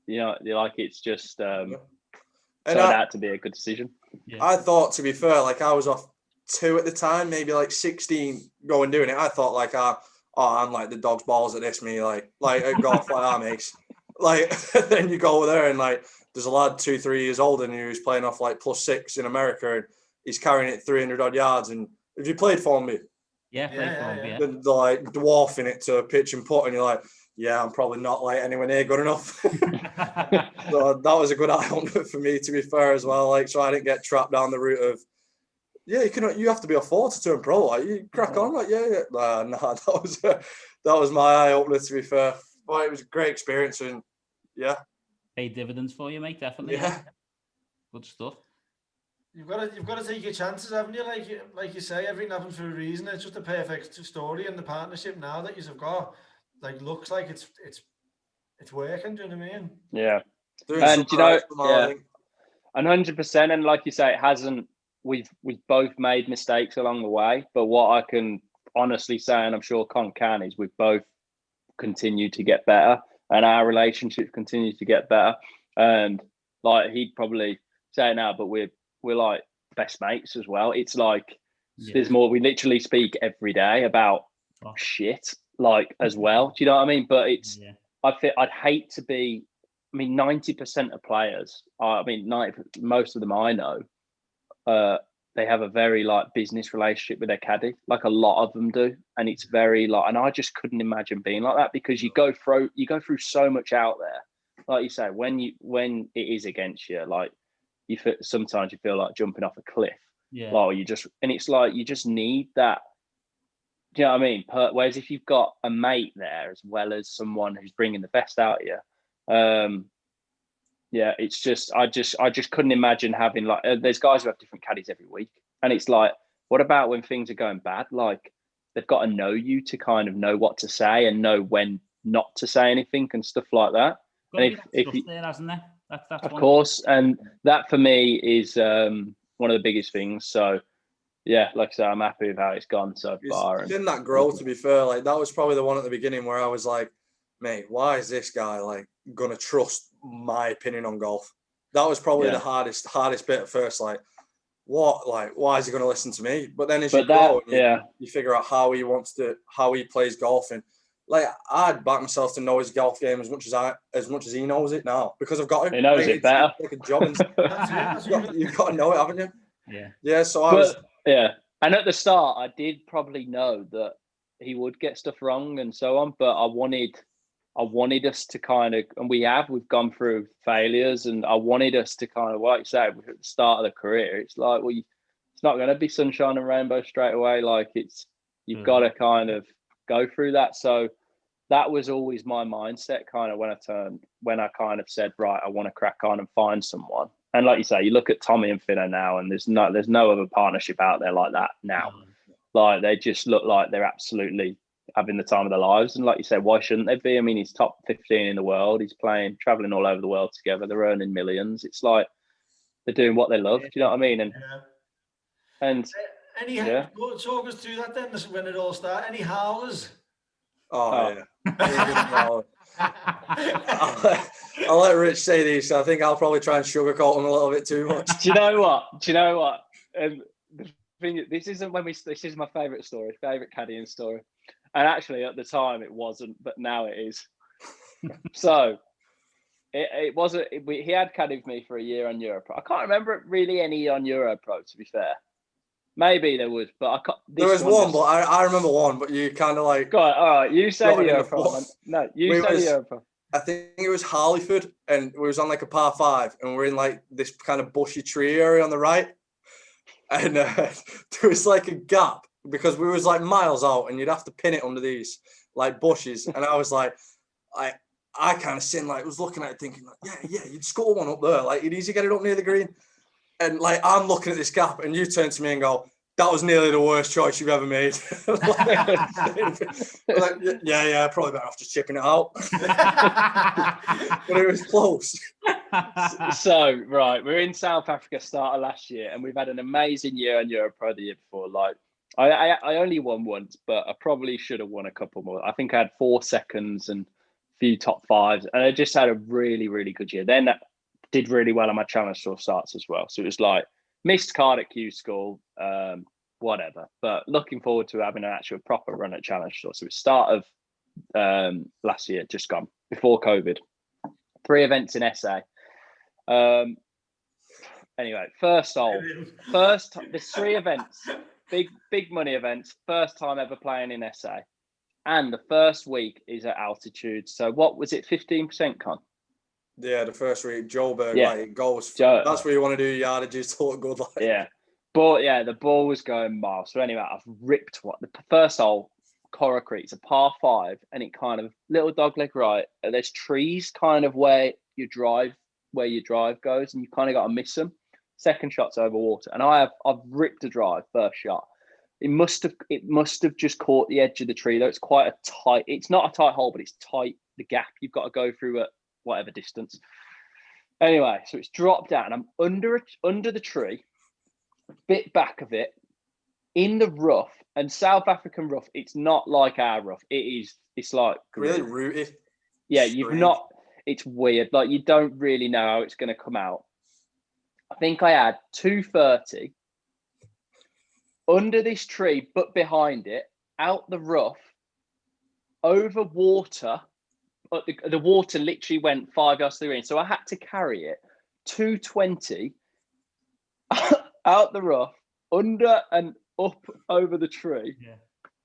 you know, like it's just turned out to be a good decision. Yeah. I thought, to be fair, like I was off 2 at the time, maybe like 16 going doing it. I thought like, I'm like the dog's balls at this, me like at golf, like I'm ace. Like then you go over there and like there's a lad 2-3 years older than you who's playing off like +6 in America, and he's carrying it 300 odd yards. And have you played for me? Yeah, yeah. They're like dwarfing it to a pitch and putt, and you're like, yeah, I'm probably not like anywhere near good enough. So that was a good eye opener for me, to be fair, as well. Like, so I didn't get trapped down the route of, you have to be a 4 to turn pro. Like, you crack on, like, that was my eye opener, to be fair. But it was a great experience, and paid dividends for you, mate. Definitely. Yeah. Good stuff. You've got to take your chances, haven't you? Like you say, everything happens for a reason. It's just a perfect story, and the partnership now that you've got, like, looks like it's working. Do you know what I mean? Yeah. And you know, 100%. And like you say, it hasn't. We've both made mistakes along the way, but what I can honestly say, and I'm sure Con can, is we've both continued to get better, and our relationship continues to get better. And like he'd probably say it now, but we're like best mates as well. It's like there's more. We literally speak every day about shit, like as well. Do you know what I mean? But it's I'd hate to be. I mean, 90% of players. Most of them I know. They have a very like business relationship with their caddy, like a lot of them do, and it's very like. And I just couldn't imagine being like that, because you go through so much out there. Like you say, when it is against you, like. Sometimes you feel like jumping off a cliff. Yeah. Like it's like you just need that. Do you know what I mean? Whereas if you've got a mate there as well as someone who's bringing the best out of you, yeah, it's just I just couldn't imagine having like there's guys who have different caddies every week, and it's like, what about when things are going bad? Like they've got to know you to kind of know what to say and know when not to say anything and stuff like that. And if you, there, hasn't there? That's of course, and that for me is one of the biggest things. So yeah, like I said, I'm happy with how it's gone so far. It's been that grow, to be fair. Like that was probably the one at the beginning where I was like, mate, why is this guy like gonna trust my opinion on golf? That was probably the hardest bit at first. Like, what? Like, why is he gonna listen to me? But then as you grow, you figure out how he plays golf, and like I'd back myself to know his golf game as much as he knows it now because I've got him. He knows it better. It's like a job, and you've got to know it, haven't you? Yeah. Yeah. So and at the start, I did probably know that he would get stuff wrong and so on, but I wanted us to kind of, and we've gone through failures, and I wanted us to kind of, like you say, at the start of the career, it's like, well, it's not going to be sunshine and rainbow straight away. Like you've got to kind of go through that. So that was always my mindset kind of when I kind of said, right, I want to crack on and find someone. And like you say, you look at Tommy and Finno now, and there's no other partnership out there like that now. Like they just look like they're absolutely having the time of their lives. And like you said, why shouldn't they be? I mean, he's top 15 in the world. He's traveling all over the world together. They're earning millions. It's like they're doing what they love. Do you know what I mean? And talk us through that then when it all started. Any howlers? Yeah. I'll let Rich say these. So I think I'll probably try and sugarcoat them a little bit too much. Do you know what? The thing, this is my favourite caddying story. And actually, at the time, it wasn't, but now it is. So, it wasn't. He had caddied with me for a year on Europro. I can't remember really any on Europro, to be fair. Maybe there was, but I can't. There was one, but I remember one. But you kind of like. Go on, all right, you say the Europro. No, you say the Europro. I think it was Harleyford, and we was on like a par 5, and we're in like this kind of bushy tree area on the right, and there was like a gap because we was like miles out, and you'd have to pin it under these like bushes, and I was like, I kind of sitting like was looking at it thinking like, yeah, you'd score one up there, like you'd easily get it up near the green, and like I'm looking at this gap, and you turn to me and go, that was nearly the worst choice you've ever made. Yeah, probably better off just chipping it out. But it was close. So, right, we're in South Africa start of last year, and we've had an amazing year on Europro the year before. Like, I only won once, but I probably should have won a couple more. I think I had 4 seconds and a few top 5s, and I just had a really, really good year. Then I did really well on my Challenge Tour starts as well. So it was like, missed card at Q School, whatever. But looking forward to having an actual proper run at Challenge Tour. So it was start of last year, just gone, before COVID. 3 events in SA. Anyway, there's 3 events, big money events, first time ever playing in SA. And the first week is at altitude. So what was it, 15%, Con? Yeah, the first week, Joburg, like goes. That's where you want to do yardages to look good. Like. Yeah, but yeah, the ball was going miles. So anyway, I've ripped the first hole, Coral Creek. It's a par 5, and it kind of little dogleg right. There's trees kind of where your drive goes, and you kind of got to miss them. Second shot's over water, and I've ripped a drive first shot. It must have just caught the edge of the tree though. It's quite a tight. It's not a tight hole, but it's tight. The gap you've got to go through at whatever distance. Anyway, so it's dropped down. I'm under the tree, bit back of it, in the rough. And South African rough, it's not like our rough. It's like really rooty. Yeah, it's weird. Like you don't really know how it's going to come out. I think I had 230 under this tree, but behind it, out the rough, over water. But the water literally went 5 yards to the green. So I had to carry it 220 out the rough, under and up over the tree. Yeah.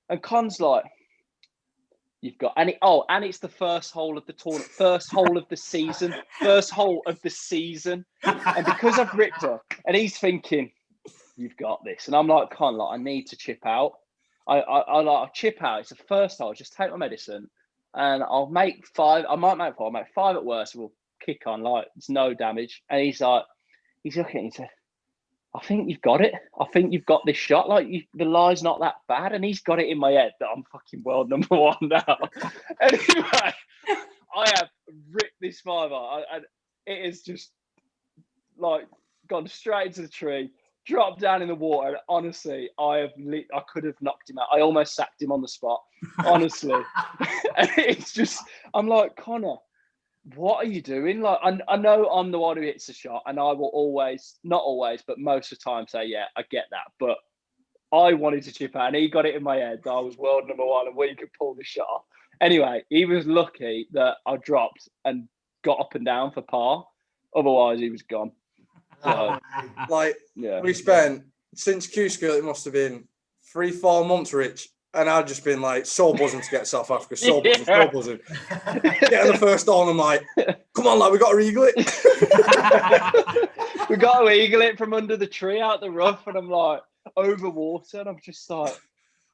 And Con's like, you've got, and it's the first hole of the tournament, first hole of the season. And because I've ripped her, and he's thinking, you've got this. And I'm like, Con, I need to chip out. I'll chip out. It's the first hole. Just take my medicine. And I'll make 5. I might make 4. I'll make 5 at worst. We'll kick on, like it's no damage. And he's looking, he said, I think you've got it. I think you've got this shot. Like the lie's not that bad. And he's got it in my head that I'm fucking world number 1 now. Anyway, I have ripped this 5-iron. And it is just like gone straight into the tree, dropped down in the water. And honestly, I could have knocked him out. I almost sacked him on the spot, honestly. And it's just, I'm like, Connor, what are you doing? Like, I know I'm the one who hits the shot, and I will always, not always, but most of the time say, yeah, I get that. But I wanted to chip out, and he got it in my head that I was world number 1 and we could pull the shot off. Anyway, he was lucky that I dropped and got up and down for par. Otherwise, he was gone. So, we spent, since Q School, it must have been 3-4 months, Rich. And I've just been like, so buzzing to get to South Africa, so buzzing. Getting the first hole, and I'm like, come on, lad, we got to eagle it. We got to eagle it from under the tree out the rough, and I'm like, over water, and I'm just like,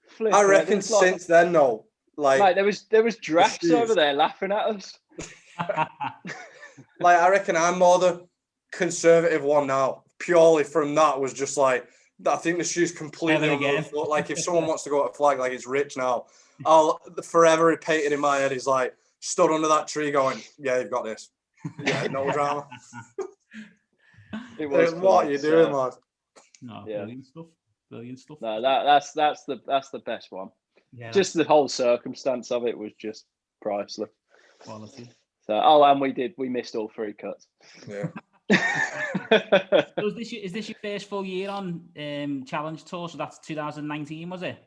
flipping. I reckon since then, no. Like, mate, there was drafts over there laughing at us. Like, I reckon I'm more the conservative one now. Purely from that was just like, I think the shoe's completely on the foot. Like, if someone wants to go at flag, like it's Rich now, I'll forever repeat it in my head. He's like, stood under that tree going, yeah, you've got this. Yeah, no drama. It was what are you doing, lad? No, yeah. Brilliant stuff. No, that's the best one. Yeah, just the whole circumstance of it was just priceless. Quality. So, and we missed all 3 cuts. Yeah. So is this your first full year on Challenge Tour? So that's 2019, was it?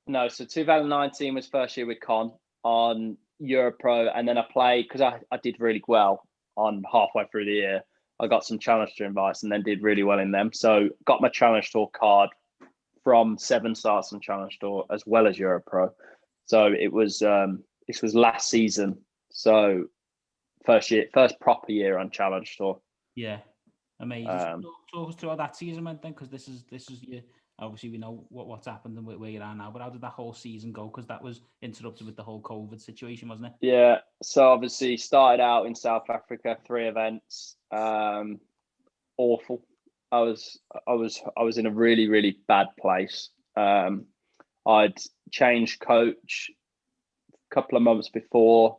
No, so 2019 was first year with Con on Europro, and then I played because I did really well on halfway through the year. I got some Challenge Tour invites and then did really well in them. So got my Challenge Tour card from 7 starts on Challenge Tour as well as Europro. So it was this was last season. So first proper year on Challenge Tour. Yeah, amazing. Talk us through how that season went then, because this is your, obviously we know what's happened and where you are now, but how did that whole season go? Because that was interrupted with the whole COVID situation, wasn't it? Yeah, so obviously started out in South Africa, 3 events, awful. I was in a really, really bad place. I'd changed coach a couple of months before,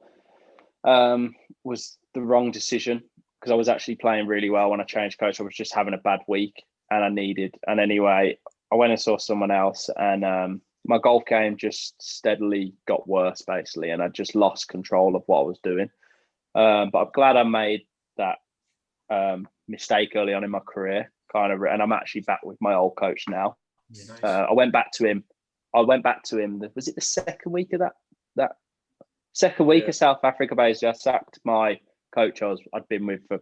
was the wrong decision. Because I was actually playing really well when I changed coach. I was just having a bad week and anyway, I went and saw someone else, and my golf game just steadily got worse basically, and I just lost control of what I was doing. But I'm glad I made that mistake early on in my career, and I'm actually back with my old coach now. Yeah, nice. I went back to him. Was it the second week of that second week of South Africa basically? I sacked my coach I'd been with for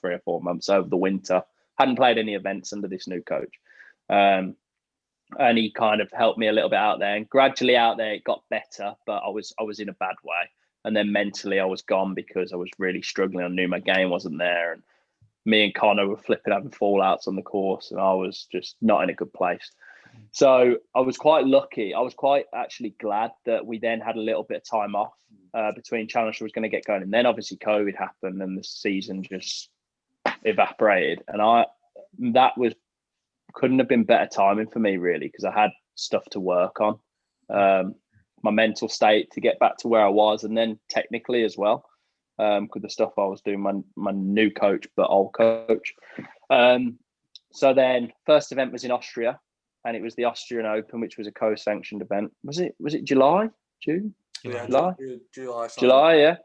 3 or 4 months over the winter. Hadn't played any events under this new coach. And he kind of helped me a little bit out there, and gradually out there it got better, but I was in a bad way. And then mentally I was gone because I was really struggling. I knew my game wasn't there, and me and Connor were flipping having fallouts on the course, and I was just not in a good place. So I was quite lucky. I was quite actually glad that we then had a little bit of time off between Challenge was going to get going. And then obviously COVID happened and the season just evaporated. And couldn't have been better timing for me really, because I had stuff to work on, my mental state to get back to where I was. And then technically as well, because the stuff I was doing, my new coach, but old coach. So then first event was in Austria, and it was the Austrian Open, which was a co-sanctioned event. Was it July? June? Yeah, July, yeah.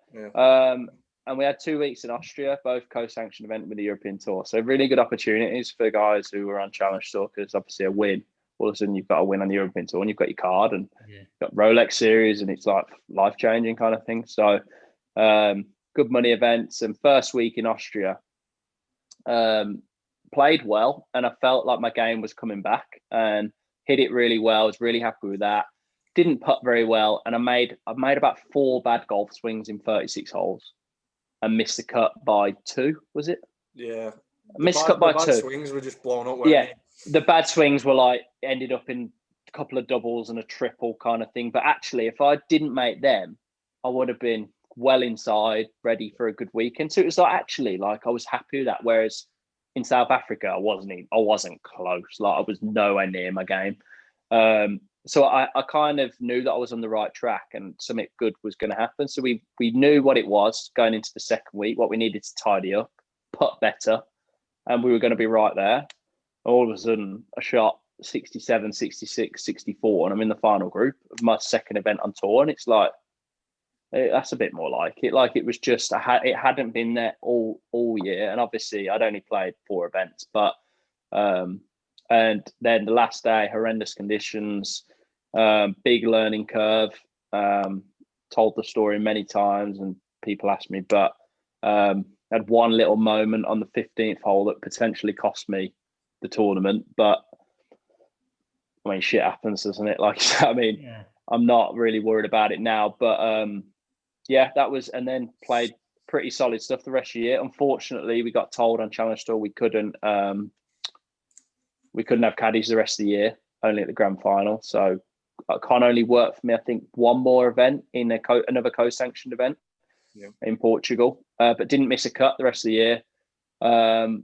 And we had 2 weeks in Austria, both co-sanctioned event with the European Tour. So really good opportunities for guys who were on Challenge Tour, because obviously a win, all of a sudden you've got a win on the European Tour and you've got your card and you've got Rolex series, and it's like life-changing kind of thing. So good money events. And first week in Austria, played well, and I felt like my game was coming back and hit it really well. I was really happy with that. Didn't putt very well, and I made about 4 bad golf swings in 36 holes, and missed the cut by 2. Was it? Yeah, Missed cut by 2. The swings were just blown up. The bad swings were like ended up in a couple of doubles and a triple kind of thing. But actually, if I didn't make them, I would have been well inside, ready for a good weekend. So it was like, actually, like, I was happy with that. Whereas in South Africa, I wasn't close. Like, I was nowhere near my game. So I kind of knew that I was on the right track and something good was going to happen. So we knew what it was going into the second week, what we needed to tidy up, putt better, and we were going to be right there. All of a sudden, I shot 67, 66, 64, and I'm in the final group of my second event on tour. And it's like, that's a bit more like it. Like, it was just, it hadn't been there all year. And obviously, I'd only played 4 events, but and then the last day, horrendous conditions, big learning curve. Told the story many times and people asked me, but had one little moment on the 15th hole that potentially cost me the tournament. But I mean, shit happens, doesn't it? Like, I mean, yeah. I'm not really worried about it now, but yeah, that was, and then played pretty solid stuff the rest of the year. Unfortunately, we got told on Challenge Tour we couldn't have caddies the rest of the year, only at the grand final. So I can't only work for me, I think, one more event in another co-sanctioned event in Portugal, but didn't miss a cut the rest of the year. And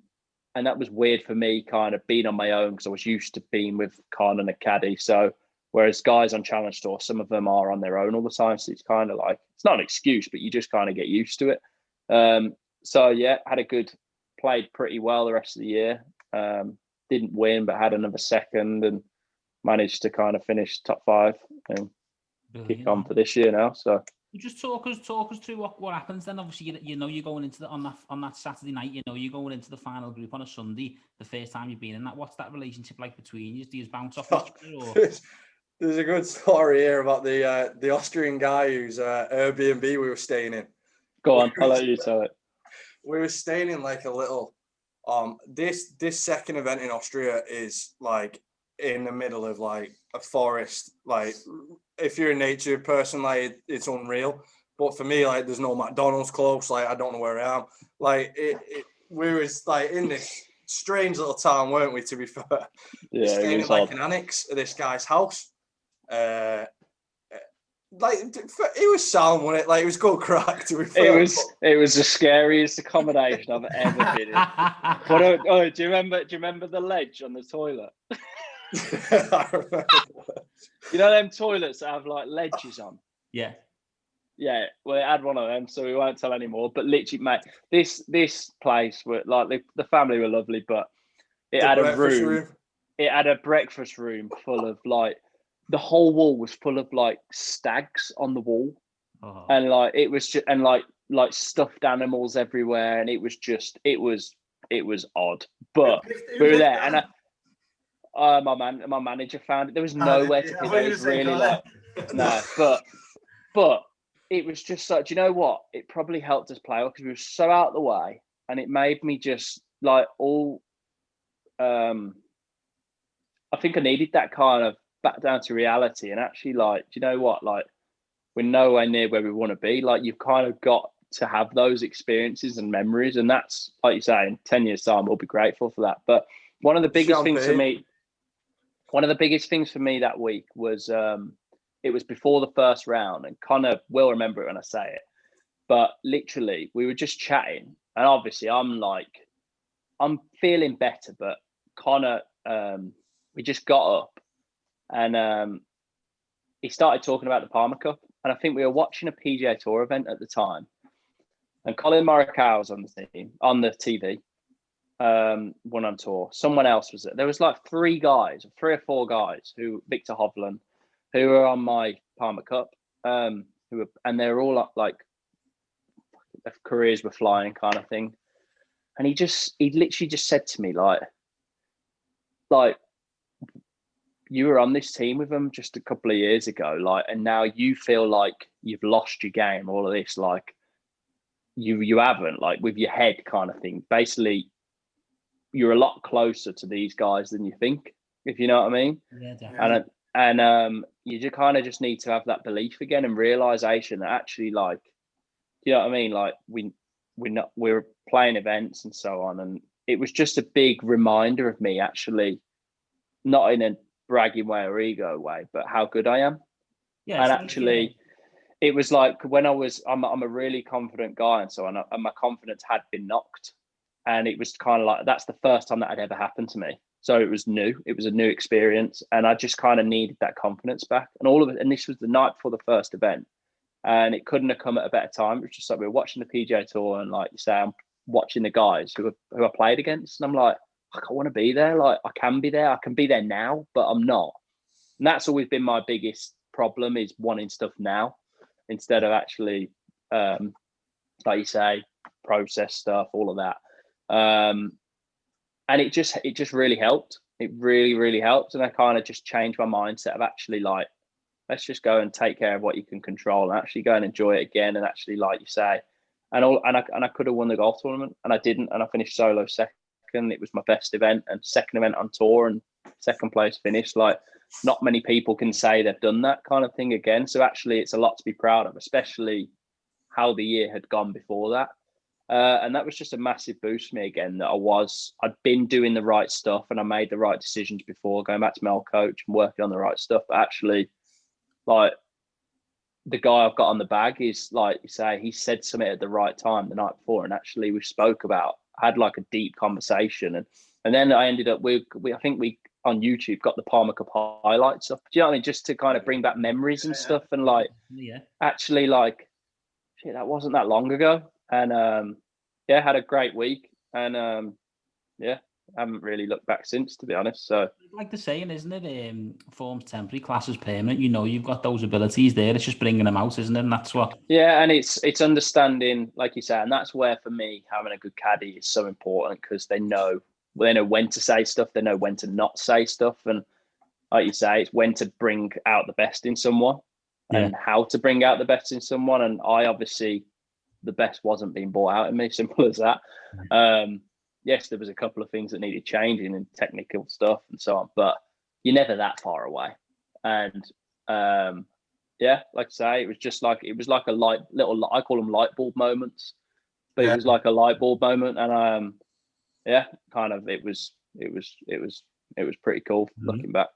that was weird for me, kind of being on my own, because I was used to being with Connor and a caddy. So whereas guys on Challenge Tour, some of them are on their own all the time. So it's kind of like, it's not an excuse, but you just kind of get used to it. So yeah, played pretty well the rest of the year. Didn't win, but had another second and managed to kind of finish top 5 and kick on for this year now. So just talk us through what happens then. Obviously, you're going into on that Saturday night. You're going into the final group on a Sunday. The first time you've been in that. What's that relationship like between you? Do you bounce off each other? Or? There's a good story here about the Austrian guy whose Airbnb we were staying in. Go on, I'll let you tell it. We were staying in like a little. This second event in Austria is like in the middle of like a forest. Like, if you're a nature person, like it's unreal. But for me, like, there's no McDonald's close. Like, I don't know where I am. Like, we was like in this strange little town, weren't we? To be fair, staying in like an annex of this guy's house. Like, it was sound, wasn't it? Like, it was good crack, to be fair. It was the scariest accommodation I've ever been in. But do you remember the ledge on the toilet? I remember that. You know them toilets that have like ledges on? Yeah. Yeah, well, it had one of them, so we won't tell anymore. But literally, mate, this place were like the family were lovely, but it had a room. It had a breakfast room full of like, the whole wall was full of like stags on the wall, and like it was just, and like stuffed animals everywhere, and it was odd. But we were there, and my manager found it. There was nowhere to be. It was really like no, but it was just like, do you know what? It probably helped us play well because we were so out of the way, and it made me just like all. I think I needed that kind of back down to reality, and actually, like, do you know what? Like, we're nowhere near where we want to be. Like, you've kind of got to have those experiences and memories, and that's, like you say, in 10 years' time, we'll be grateful for that. But one of the biggest things for me that week was it was before the first round, and Connor will remember it when I say it. But literally, we were just chatting, and obviously, I'm feeling better, but Connor, we just got up. And he started talking about the Palmer Cup, and I think we were watching a PGA Tour event at the time. And Colin Morikawa was on the TV, one on tour. Someone else was there. There was like 3 or 4 guys Victor Hovland, who were on my Palmer Cup, and they're all like their careers were flying kind of thing. And he literally just said to me like. You were on this team with them just a couple of years ago, like, and now you feel like you've lost your game. All of this, like, you haven't, like, with your head kind of thing. Basically, you're a lot closer to these guys than you think, if you know what I mean. Yeah, definitely. And you just kind of just need to have that belief again and realization that actually, like, you know what I mean? Like, we're playing events and so on, and it was just a big reminder of me actually, not in a bragging way or ego way, but how good I am. Yeah, and so actually it was like when I'm a really confident guy, and so on, and my confidence had been knocked, and it was kind of like that's the first time that had ever happened to me. So it was new. It was a new experience, and I just kind of needed that confidence back. And all of it. And this was the night before the first event, and it couldn't have come at a better time. It was just like we were watching the PGA Tour, and like you say, I'm watching the guys who I played against, and I'm like, I want to be there. Like I can be there. I can be there now, but I'm not. And that's always been my biggest problem, is wanting stuff now instead of actually, like you say, process stuff, all of that. And it just really helped. It really, really helped. And I kind of just changed my mindset of actually like, let's just go and take care of what you can control and actually go and enjoy it again. And actually, like you say, and I could have won the golf tournament, and I didn't. And I finished solo second. It was my best event and second event on tour, and second place finish. Like, not many people can say they've done that kind of thing again. So actually, it's a lot to be proud of, especially how the year had gone before that. And that was just a massive boost for me again, that I'd been doing the right stuff and I made the right decisions before, going back to my old coach and working on the right stuff. But actually, like, the guy I've got on the bag is, like you say, he said something at the right time the night before, and actually we spoke about, had like a deep conversation, and then I ended up with I think we on YouTube got the Palmer Cup highlights up. Do you know what I mean? Just to kind of bring back memories and stuff, and like, actually, like, shit, that wasn't that long ago, and had a great week, and I haven't really looked back since, to be honest. So, like the saying, isn't it? Form's temporary, class is permanent. You know, you've got those abilities there. It's just bringing them out, isn't it? And that's what. Yeah, and it's understanding, like you say, and that's where for me having a good caddy is so important, because they know when to say stuff, they know when to not say stuff, and like you say, it's when to bring out the best in someone and how to bring out the best in someone. And I obviously, the best wasn't being brought out in me. Simple as that. Yes, there was a couple of things that needed changing and technical stuff and so on, but you're never that far away. And like I say, it was like a I call them light bulb moments, but it was like a light bulb moment, and it was pretty cool looking back.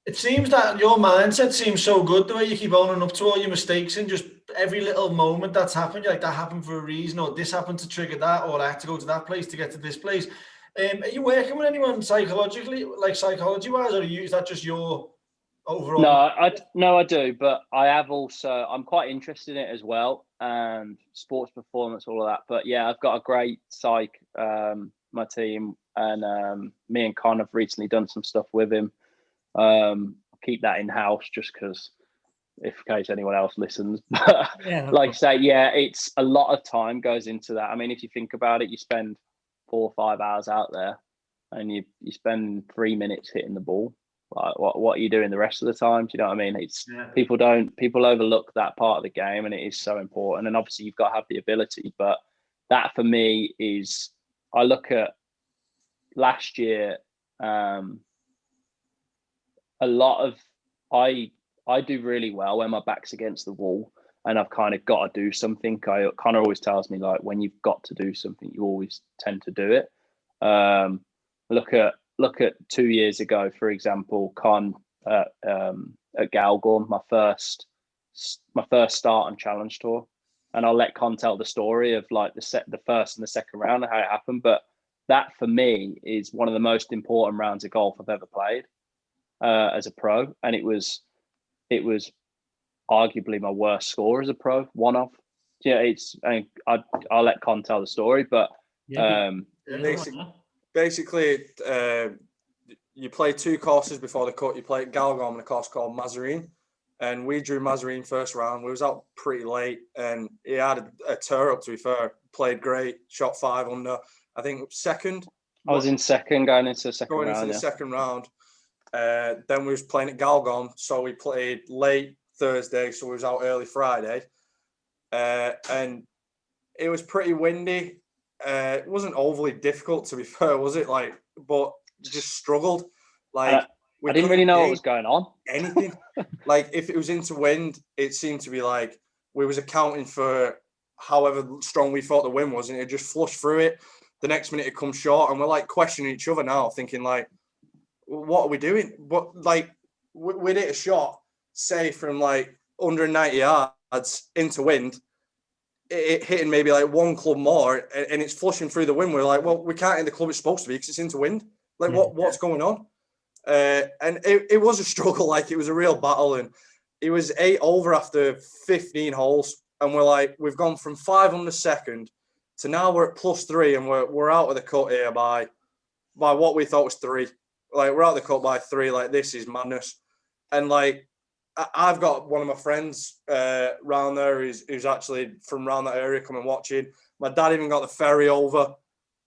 It seems that your mindset seems so good, the way you keep owning up to all your mistakes, and just every little moment that's happened, you're like, that happened for a reason, or this happened to trigger that, or I had to go to that place to get to this place. Are you working with anyone psychologically, like psychology-wise, or is that just your overall? No, I do, but I have also, I'm quite interested in it as well, and sports performance, all of that. But yeah, I've got a great psych, my team, and me and Connor have recently done some stuff with him. Keep that in house just because, if in case anyone else listens. Like I say, it's a lot of time goes into that. I mean, if you think about it, you spend 4 or 5 hours out there, and you spend 3 minutes hitting the ball. Like, what are you doing the rest of the time? Do you know what I mean? It's people overlook that part of the game, and it is so important. And obviously, you've got to have the ability. But that for me is, I look at last year. A lot of I do really well when my back's against the wall and I've kind of got to do something. Connor always tells me, like, when you've got to do something, you always tend to do it. Look at 2 years ago, for example, Con at Galgorm, my first start on Challenge Tour, and I'll let Con tell the story of like the first and the second round and how it happened. But that for me is one of the most important rounds of golf I've ever played. As a pro, and it was arguably my worst score as a pro, one of. I'll let Con tell the story, but basically, you play 2 courses before the cut. You play at Galgorm and a course called Mazarine, and we drew Mazarine first round. We was out pretty late, and he had a tour up, to be fair. Played great, shot 5 under. I think second. I was in second going into the second round. Then we was playing at Galgorm, so we played late Thursday, so we was out early Friday, and it was pretty windy. It wasn't overly difficult, to be fair, was it? Like, but just struggled. Like, I didn't really know what was going on. Anything. Like, if it was into wind, it seemed to be like we was accounting for however strong we thought the wind was, and it just flushed through it. The next minute it comes short, and we're like questioning each other now, thinking like, what are we doing? But like, we'd hit a shot, say from like 190 yards, yards into wind, it hitting maybe like one club more, and it's flushing through the wind. We're like, well, we can't hit the club it's supposed to be because it's into wind. Like, what's going on? And it was a struggle. Like, it was a real battle, and it was 8 over after 15 holes, and we're like, we've gone from 5 under second to now we're at +3, and we're out of the cut here by what we thought was 3. Like, we're out of the cut by 3. Like, this is madness. And like, I've got one of my friends round there who's actually from around that area coming watching. My dad even got the ferry over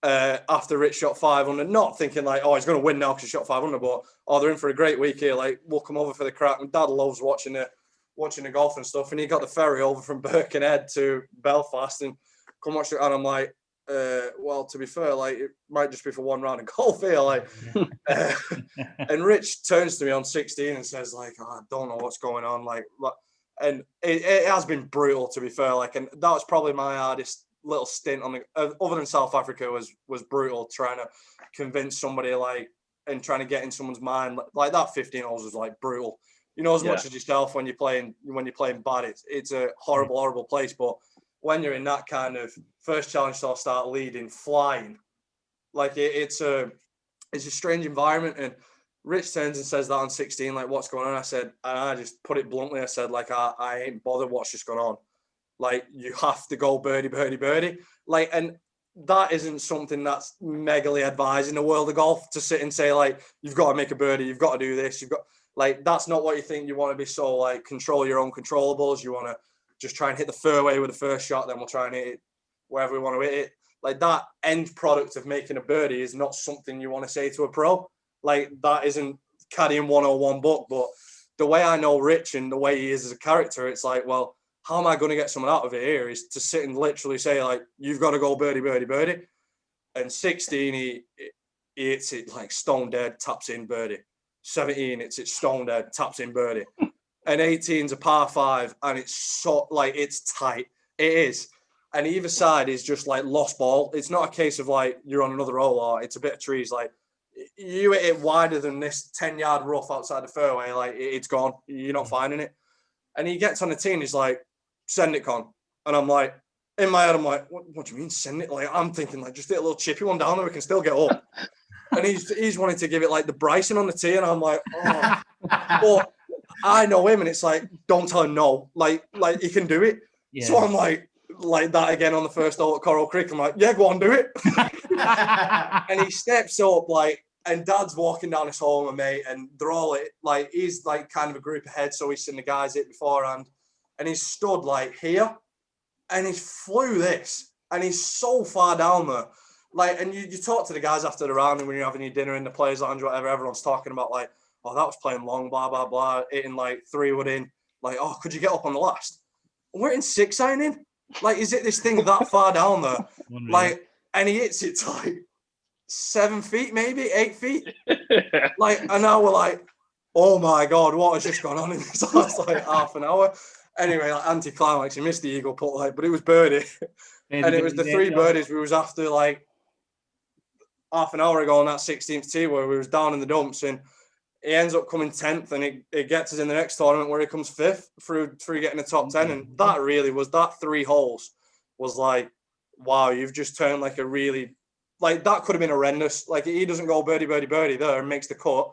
after Rich shot 500, not thinking like, oh, he's going to win now because he shot 500, but they're in for a great week here. Like, we'll come over for the crack. My dad loves watching the golf and stuff, and he got the ferry over from Birkenhead to Belfast and come watch it. And I'm like, well, to be fair, like, it might just be for one round of golf here. Like, and Rich turns to me on 16 and says, like, oh, I don't know what's going on. Like, and it has been brutal, to be fair. Like, and that was probably my hardest little stint on the, other than South Africa, was brutal, trying to convince somebody, like, and trying to get in someone's mind. Like, that 15 holes was like brutal. You know, as much as yourself when you're playing bad, it's a horrible place. But when you're in that kind of first challenge, so I'll start leading, flying, like, it's a strange environment. And Rich turns and says that on 16, like, what's going on? And I just put it bluntly, I said, like, I ain't bothered what's just going on. Like, you have to go birdie, birdie, birdie. Like, and that isn't something that's megally advised in the world of golf, to sit and say, like, you've got to make a birdie, you've got to do this, like, that's not what you think. You want to be so, like, control your own controllables. You want to just try and hit the fairway with the first shot, then we'll try and hit it wherever we want to hit it. Like, that end product of making a birdie is not something you want to say to a pro. Like, that isn't caddying 101 book. But the way I know Rich and the way he is as a character, it's like, well, how am I going to get someone out of it here is to sit and literally say, like, you've got to go birdie, birdie, birdie. And 16, he hits it like stone dead, taps in birdie. 17, it's stone dead, taps in birdie. And 18's a par 5, and it's so, like, it's tight. It is. And either side is just like lost ball. It's not a case of like you're on another hole or it's a bit of trees. Like, you hit it wider than this 10-yard rough outside the fairway, like, it's gone. You're not finding it. And he gets on the tee and he's like, send it, Con. And I'm like, in my head, I'm like, what do you mean send it? Like, I'm thinking, like, just hit a little chippy one down there, we can still get up. And he's wanting to give it like the Bryson on the tee, and I'm like, oh. But I know him, and it's like, don't tell him no. Like he can do it. Yeah. So I'm like that again on the first hole at Coral Creek. I'm like, yeah, go on, do it. And he steps up, like, and Dad's walking down this hole with my mate, and they're all like, he's like kind of a group ahead, so he's seen the guys hit beforehand, and he's stood like here, and he flew this, and he's so far down there. Like, and you talk to the guys after the round, and when you're having your dinner in the players' lounge, whatever, everyone's talking about, like, oh, that was playing long, blah, blah, blah, hitting like 3-wood in. Like, oh, could you get up on the last? We're in 6 iron. Like, is it this thing that far down there? Like, and he hits it to like 7 feet, maybe 8 feet. Like, and now we're like, oh my God, what has just gone on in this last like half an hour? Anyway, like, anti-climax, he missed the eagle putt, like, but it was birdie. And it was the 3 birdies we was after like half an hour ago on that 16th tee where we was down in the dumps, and he ends up coming 10th, and it gets us in the next tournament where he comes 5th through getting the top 10. And that really was, that 3 holes was like, wow, you've just turned like a really, like, that could have been horrendous. Like, he doesn't go birdie, birdie, birdie there and makes the cut.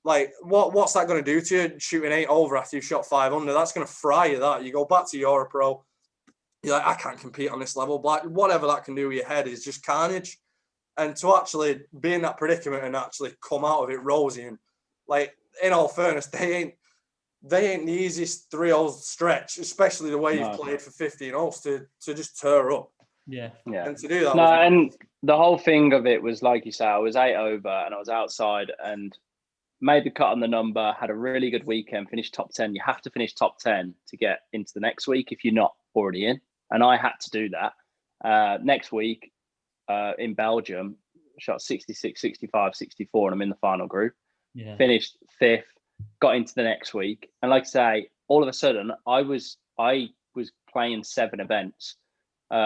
Like, what's that going to do to you? Shooting 8 over after you've shot 5 under, that's going to fry you. That you go back to your pro, you're like, I can't compete on this level. But whatever that can do with your head is just carnage. And to actually be in that predicament and actually come out of it rosy, and like, in all fairness, they ain't the easiest 3 holes stretch, especially the way you've played for 15 holes to just tear up. Yeah. And to do that. And the whole thing of it was, like you say, I was 8 over and I was outside and made the cut on the number, had a really good weekend, finished top 10. You have to finish top 10 to get into the next week if you're not already in. And I had to do that. Next week in Belgium, shot 66, 65, 64, and I'm in the final group. Yeah. Finished 5th, got into the next week. And like I say, all of a sudden, I was playing 7 events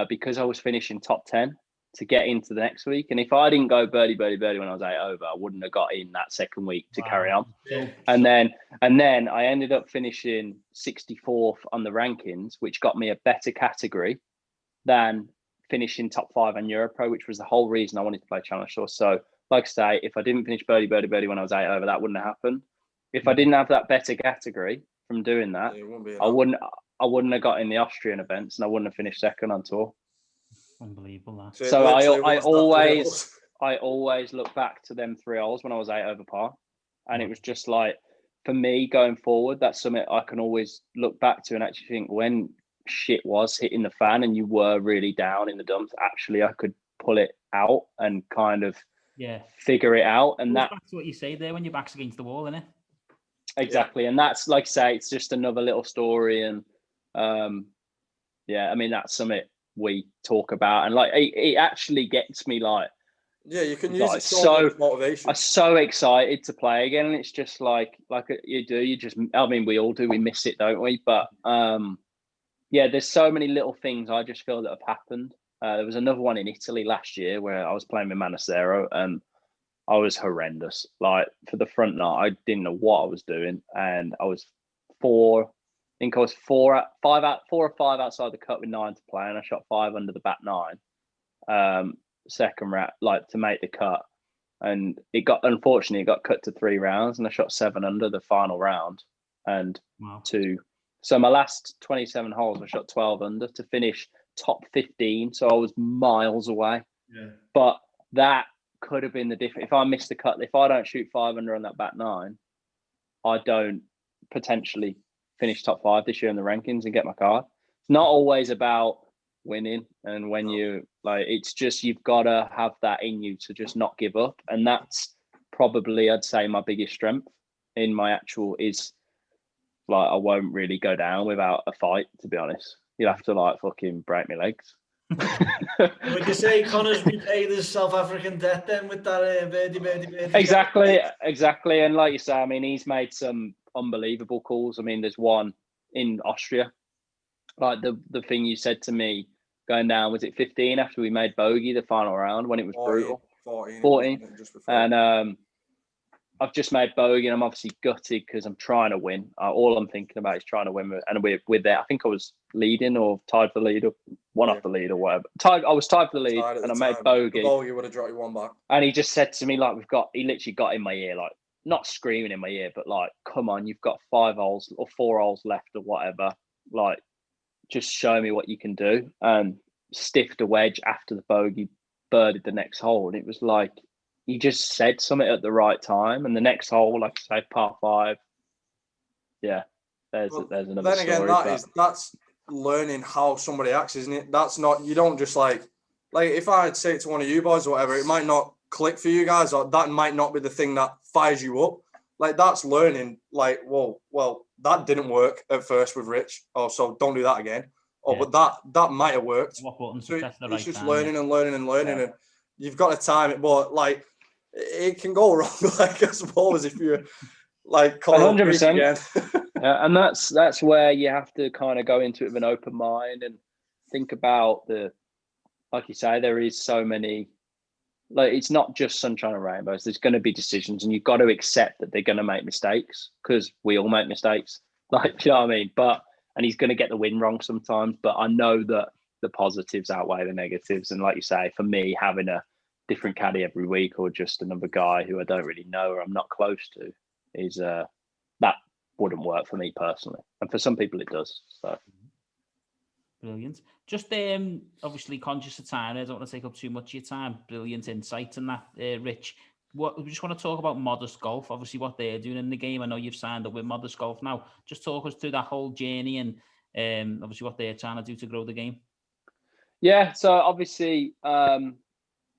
because I was finishing top 10. to get into the next week. And if I didn't go birdie when I was 8 over, I wouldn't have got in that second week to carry on. And then I ended up finishing 64th on the rankings, which got me a better category than finishing top 5 on Europro, which was the whole reason I wanted to play Challenge Tour. So, like I say, if I didn't finish birdie when I was 8 over, that wouldn't have happened. If I didn't have that better category from doing that, I wouldn't have got in the Austrian events, and I wouldn't have finished second on tour. Unbelievable. That. So I always look back to them 3 holes when I was 8 over par, and it was just like, for me going forward, that's something I can always look back to and actually think, when shit was hitting the fan and you were really down in the dumps, actually I could pull it out and kind of figure it out. And that's what you say there, when your back's against the wall, isn't it? Exactly. And that's, like I say, it's just another little story. And I mean, that's something we talk about, and like it actually gets me like, you can use it so motivation. I'm so excited to play again, and it's just like you just, I mean, we all do, we miss it, don't we? But there's so many little things I just feel that have happened. There was another one in Italy last year where I was playing with Manacero, and I was horrendous. Like, for the front nine, I didn't know what I was doing, and I was four or five outside the cut with 9 to play, and I shot 5 under the back 9, second round, like, to make the cut. And unfortunately it got cut to 3 rounds, and I shot 7 under the final round. And so my last 27 holes, I shot 12 under to finish top 15. So I was miles away. Yeah. But that could have been the difference. If I missed the cut, if I don't shoot 5 under on that back 9, I don't potentially finish top 5 this year in the rankings and get my card. It's not always about winning, and when you like, it's just, you've got to have that in you to just not give up. And that's probably, I'd say, my biggest strength in my actual is, like, I won't really go down without a fight, to be honest. You'll have to, like, fucking break my legs. Would you say Connor's repaid his South African debt then with that birdie? Exactly. And like you say, I mean, he's made some unbelievable calls. I mean, there's one in Austria, like the thing you said to me going down, was it 15 after we made bogey the final round, when it was 14. And I've just made bogey, and I'm obviously gutted because I'm trying to win. All I'm thinking about is trying to win, and we're there. I think I was leading or tied for the lead, or off the lead or whatever. I was tied for the lead, and I made bogey. The bogey would have dropped you 1 back. And he just said to me, like, he literally got in my ear, like, not screaming in my ear, but like, come on, you've got 5 holes or 4 holes left or whatever. Like, just show me what you can do. And stiffed a wedge after the bogey, birdied the next hole. And it was like, he just said something at the right time. And the next hole, like I say, par 5. Yeah, there's another then story. Again, that's learning how somebody acts, isn't it? That's not, you don't just like if I'd say it to one of you boys or whatever, it might not click for you guys, or that might not be the thing that fires you up. Like, that's learning, like, well, that didn't work at first with Rich. Oh, so don't do that again. Oh, but that might have worked. So it's just learning and learning and learning, and you've got to time it. But like, it can go wrong, like, I suppose, if you're like 100%. And that's where you have to kind of go into it with an open mind and think about like you say, there is so many. Like, it's not just sunshine and rainbows. There's going to be decisions, and you've got to accept that they're going to make mistakes, because we all make mistakes. Like, you know what I mean? And he's going to get the win wrong sometimes, but I know that the positives outweigh the negatives. And like you say, for me, having a different caddy every week, or just another guy who I don't really know or I'm not close to, is that wouldn't work for me personally. And for some people it does. So. Brilliant. Just obviously conscious of time. I don't want to take up too much of your time. Brilliant insight in that, Rich. We just want to talk about Modest Golf, obviously what they're doing in the game. I know you've signed up with Modest Golf now. Just talk us through that whole journey and obviously what they're trying to do to grow the game. Yeah, so obviously, I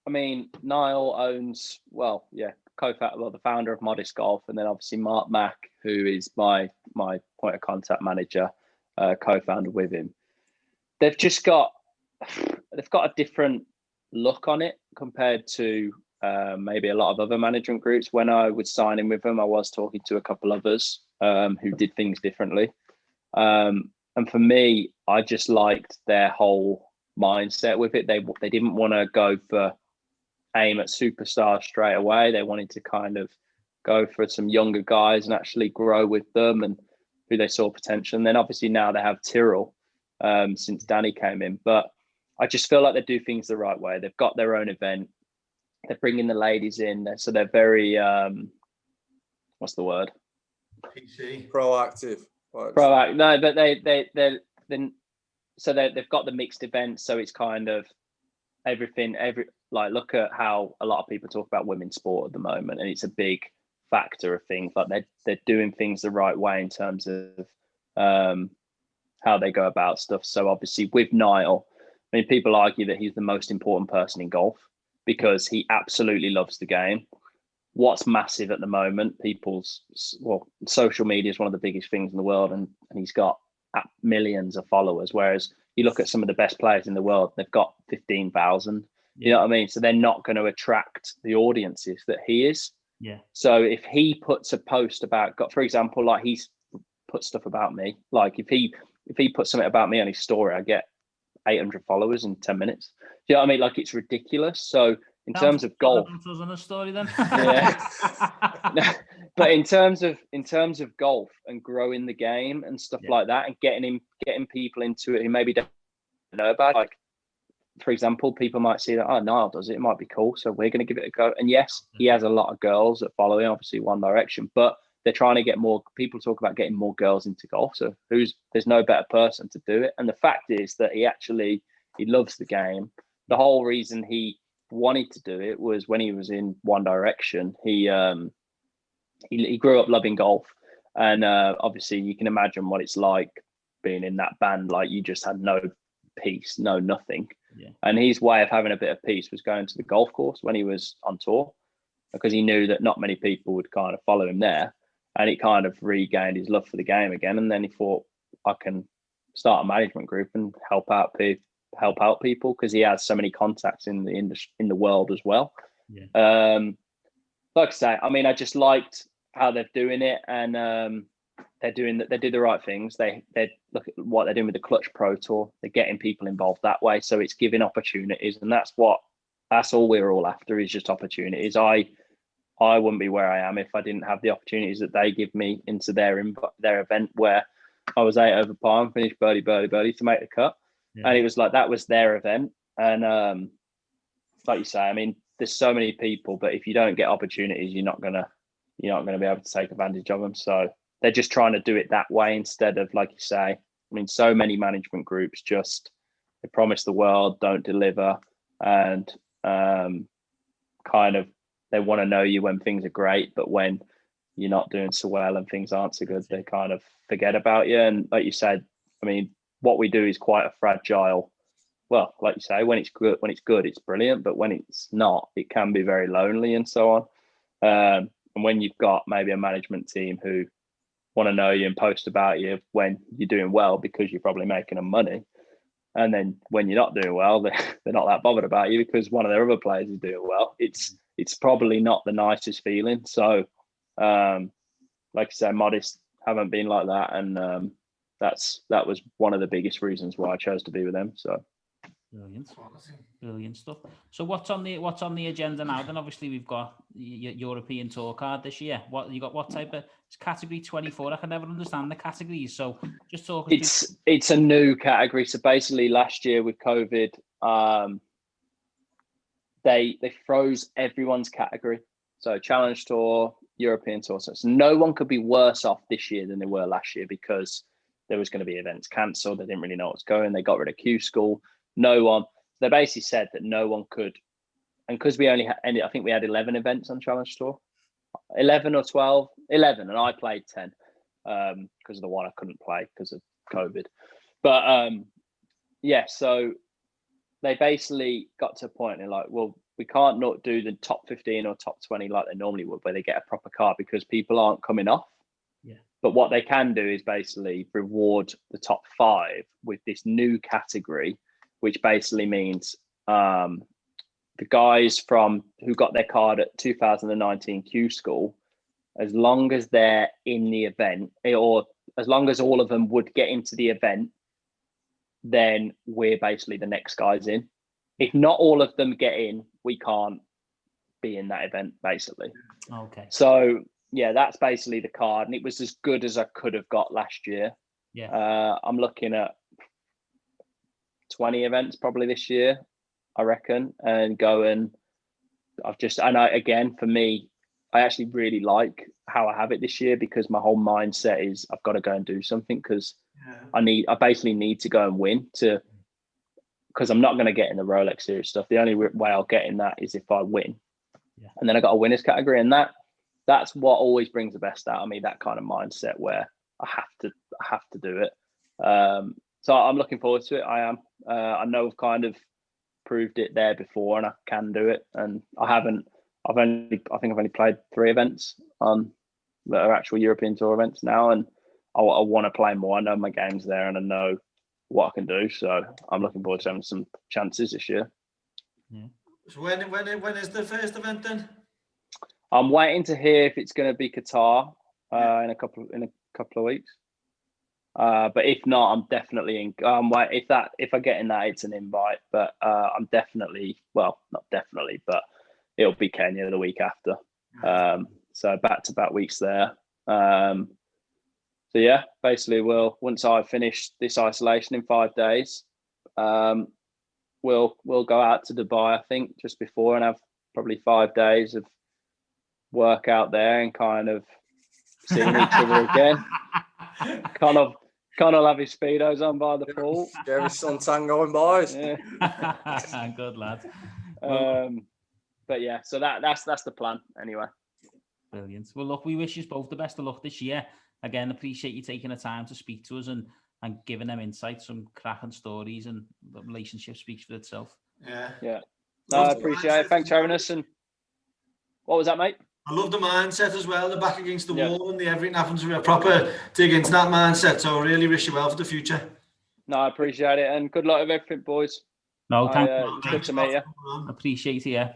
mean, Niall owns, the founder of Modest Golf, and then obviously Mark Mack, who is my point of contact manager, co-founder with him. They've got a different look on it compared to maybe a lot of other management groups. When I was signing with them, I was talking to a couple others who did things differently. And for me, I just liked their whole mindset with it. They didn't want to go for aim at superstars straight away. They wanted to kind of go for some younger guys and actually grow with them and who they saw potential. And then obviously now they have Tyrrell since Danny came in. But I just feel like they do things the right way. They've got their own event. They're bringing the ladies in. So they're very, what's the word? PC. Proactive. Proactive. No, but they've got the mixed events. So it's kind of everything, like look at how a lot of people talk about women's sport at the moment. And it's a big factor of things. Like they're doing things the right way in terms of how they go about stuff. So obviously with Niall, I mean, people argue that he's the most important person in golf because he absolutely loves the game. What's massive at the moment, social media is one of the biggest things in the world, and he's got millions of followers. Whereas you look at some of the best players in the world, they've got 15,000. You know what I mean? So they're not going to attract the audiences that he is. Yeah. So if he puts a post about, for example, like he's put stuff about me, like if he puts something about me on his story, I get 800 followers in 10 minutes. Do you know what I mean? Like it's ridiculous. So in terms of golf, on a story then. Yeah. But in terms of golf and growing the game and stuff like that, and getting people into it who maybe don't know about it. Like, for example, people might see that, oh, Niall does it. It might be cool. So we're going to give it a go. And yes, he has a lot of girls that follow him, obviously One Direction, but they're trying to get more people talk about getting more girls into golf. So there's no better person to do it. And the fact is that he loves the game. The whole reason he wanted to do it was when he was in One Direction, he grew up loving golf. And obviously you can imagine what it's like being in that band. Like you just had no peace, no nothing. Yeah. And his way of having a bit of peace was going to the golf course when he was on tour, because he knew that not many people would kind of follow him there, and it kind of regained his love for the game again. And then he thought, I can start a management group and help out people, because he has so many contacts in the industry, in the world as well. Yeah. Like I say, I mean, I just liked how they're doing it, and they do the right things. They look at what they're doing with the Clutch Pro Tour. They're getting people involved that way, so it's giving opportunities, and that's all we're all after, is just opportunities. I wouldn't be where I am if I didn't have the opportunities that they give me into their event, where I was 8 over par and finished birdie to make the cut. Yeah. And it was like, that was their event. And like you say, I mean, there's so many people, but if you don't get opportunities, you're not gonna be able to take advantage of them. So they're just trying to do it that way instead of, like you say, I mean, so many management groups they promise the world, don't deliver, and kind of they want to know you when things are great, but when you're not doing so well and things aren't so good, they kind of forget about you. And like you said, I mean, what we do is quite a fragile. Well, like you say, when it's good, it's brilliant. But when it's not, it can be very lonely and so on. And when you've got maybe a management team who want to know you and post about you when you're doing well because you're probably making them money, and then when you're not doing well, they're not that bothered about you because one of their other players is doing well. It's probably not the nicest feeling. So, like I said, Modest haven't been like that, and that was one of the biggest reasons why I chose to be with them. So. Brilliant stuff. So what's on the agenda now? Then obviously we've got your European Tour card this year. What type of, it's category 24? I can never understand the categories. So just talk. It's a new category. So basically, last year with COVID, they froze everyone's category. So Challenge Tour, European Tour. So no one could be worse off this year than they were last year, because there was going to be events cancelled. They didn't really know what's going. They got rid of Q School. No one. They basically said that no one could, and because we only had, I think we had 11 events on Challenge Tour, 11 or 12, 11, and I played 10 because of the one I couldn't play because of COVID. But so they basically got to a point and like, well, we can't not do the top 15 or top 20 like they normally would, where they get a proper card, because people aren't coming off. Yeah. But what they can do is basically reward the top 5 with this new category, which basically means the guys who got their card at 2019 Q School, as long as they're in the event, or as long as all of them would get into the event, then we're basically the next guys in. If not all of them get in, we can't be in that event, basically. Okay. So, yeah, that's basically the card. And it was as good as I could have got last year. Yeah. I'm looking at 20 events probably this year, I reckon, and again, for me, I actually really like how I have it this year, because my whole mindset is I've got to go and do something, because I basically need to go and win because I'm not going to get in the Rolex Series stuff. The only way I'll get in that is if I win. Yeah. And then I got a winners category, and that's what always brings the best out of me, that kind of mindset where I have to do it. So I'm looking forward to it. I am. I know I've kind of proved it there before, and I can do it. And I think I've only played 3 events on that are actual European Tour events now, and I want to play more. I know my game's there, and I know what I can do. So I'm looking forward to having some chances this year. Yeah. So when is the first event then? I'm waiting to hear if it's going to be Qatar in a couple of weeks. But if not, I'm definitely in. If I get in that, it's an invite. But I'm definitely, well, not definitely, but it'll be Kenya the week after. So back-to-back weeks there. So yeah, basically, once I finish this isolation in 5 days, we'll go out to Dubai, I think, just before, and have probably 5 days of work out there and kind of seeing each other again. Connor have his speedos on by the pool. Get his suntan going, boys. Yeah. Good lad. But yeah, so that's the plan anyway. Brilliant. Well, look, we wish you both the best of luck this year. Again, appreciate you taking the time to speak to us and giving them insights, some cracking stories, and the relationship speaks for itself. Yeah. No, I appreciate it. Thanks for having us. And what was that, mate? I love the mindset as well, the back against the wall, and the everything happens with a proper dig into that mindset. So I really wish you well for the future. No, I appreciate it, and good luck with everything, boys. No, thank you. It's good to meet you. Appreciate it, yeah.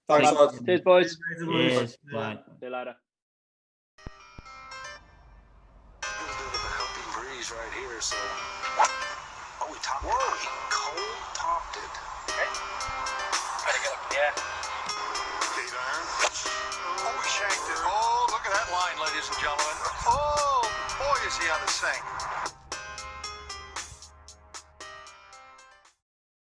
Thanks, lads. Cheers, boys. Cheers. Bye. See you later. Right here, so we topped it. He cold topped it. Okay. Gotta get up. Yeah. Eight iron. Oh, he shanked it. Oh, look at that line, ladies and gentlemen. Oh, boy, is he on the sink.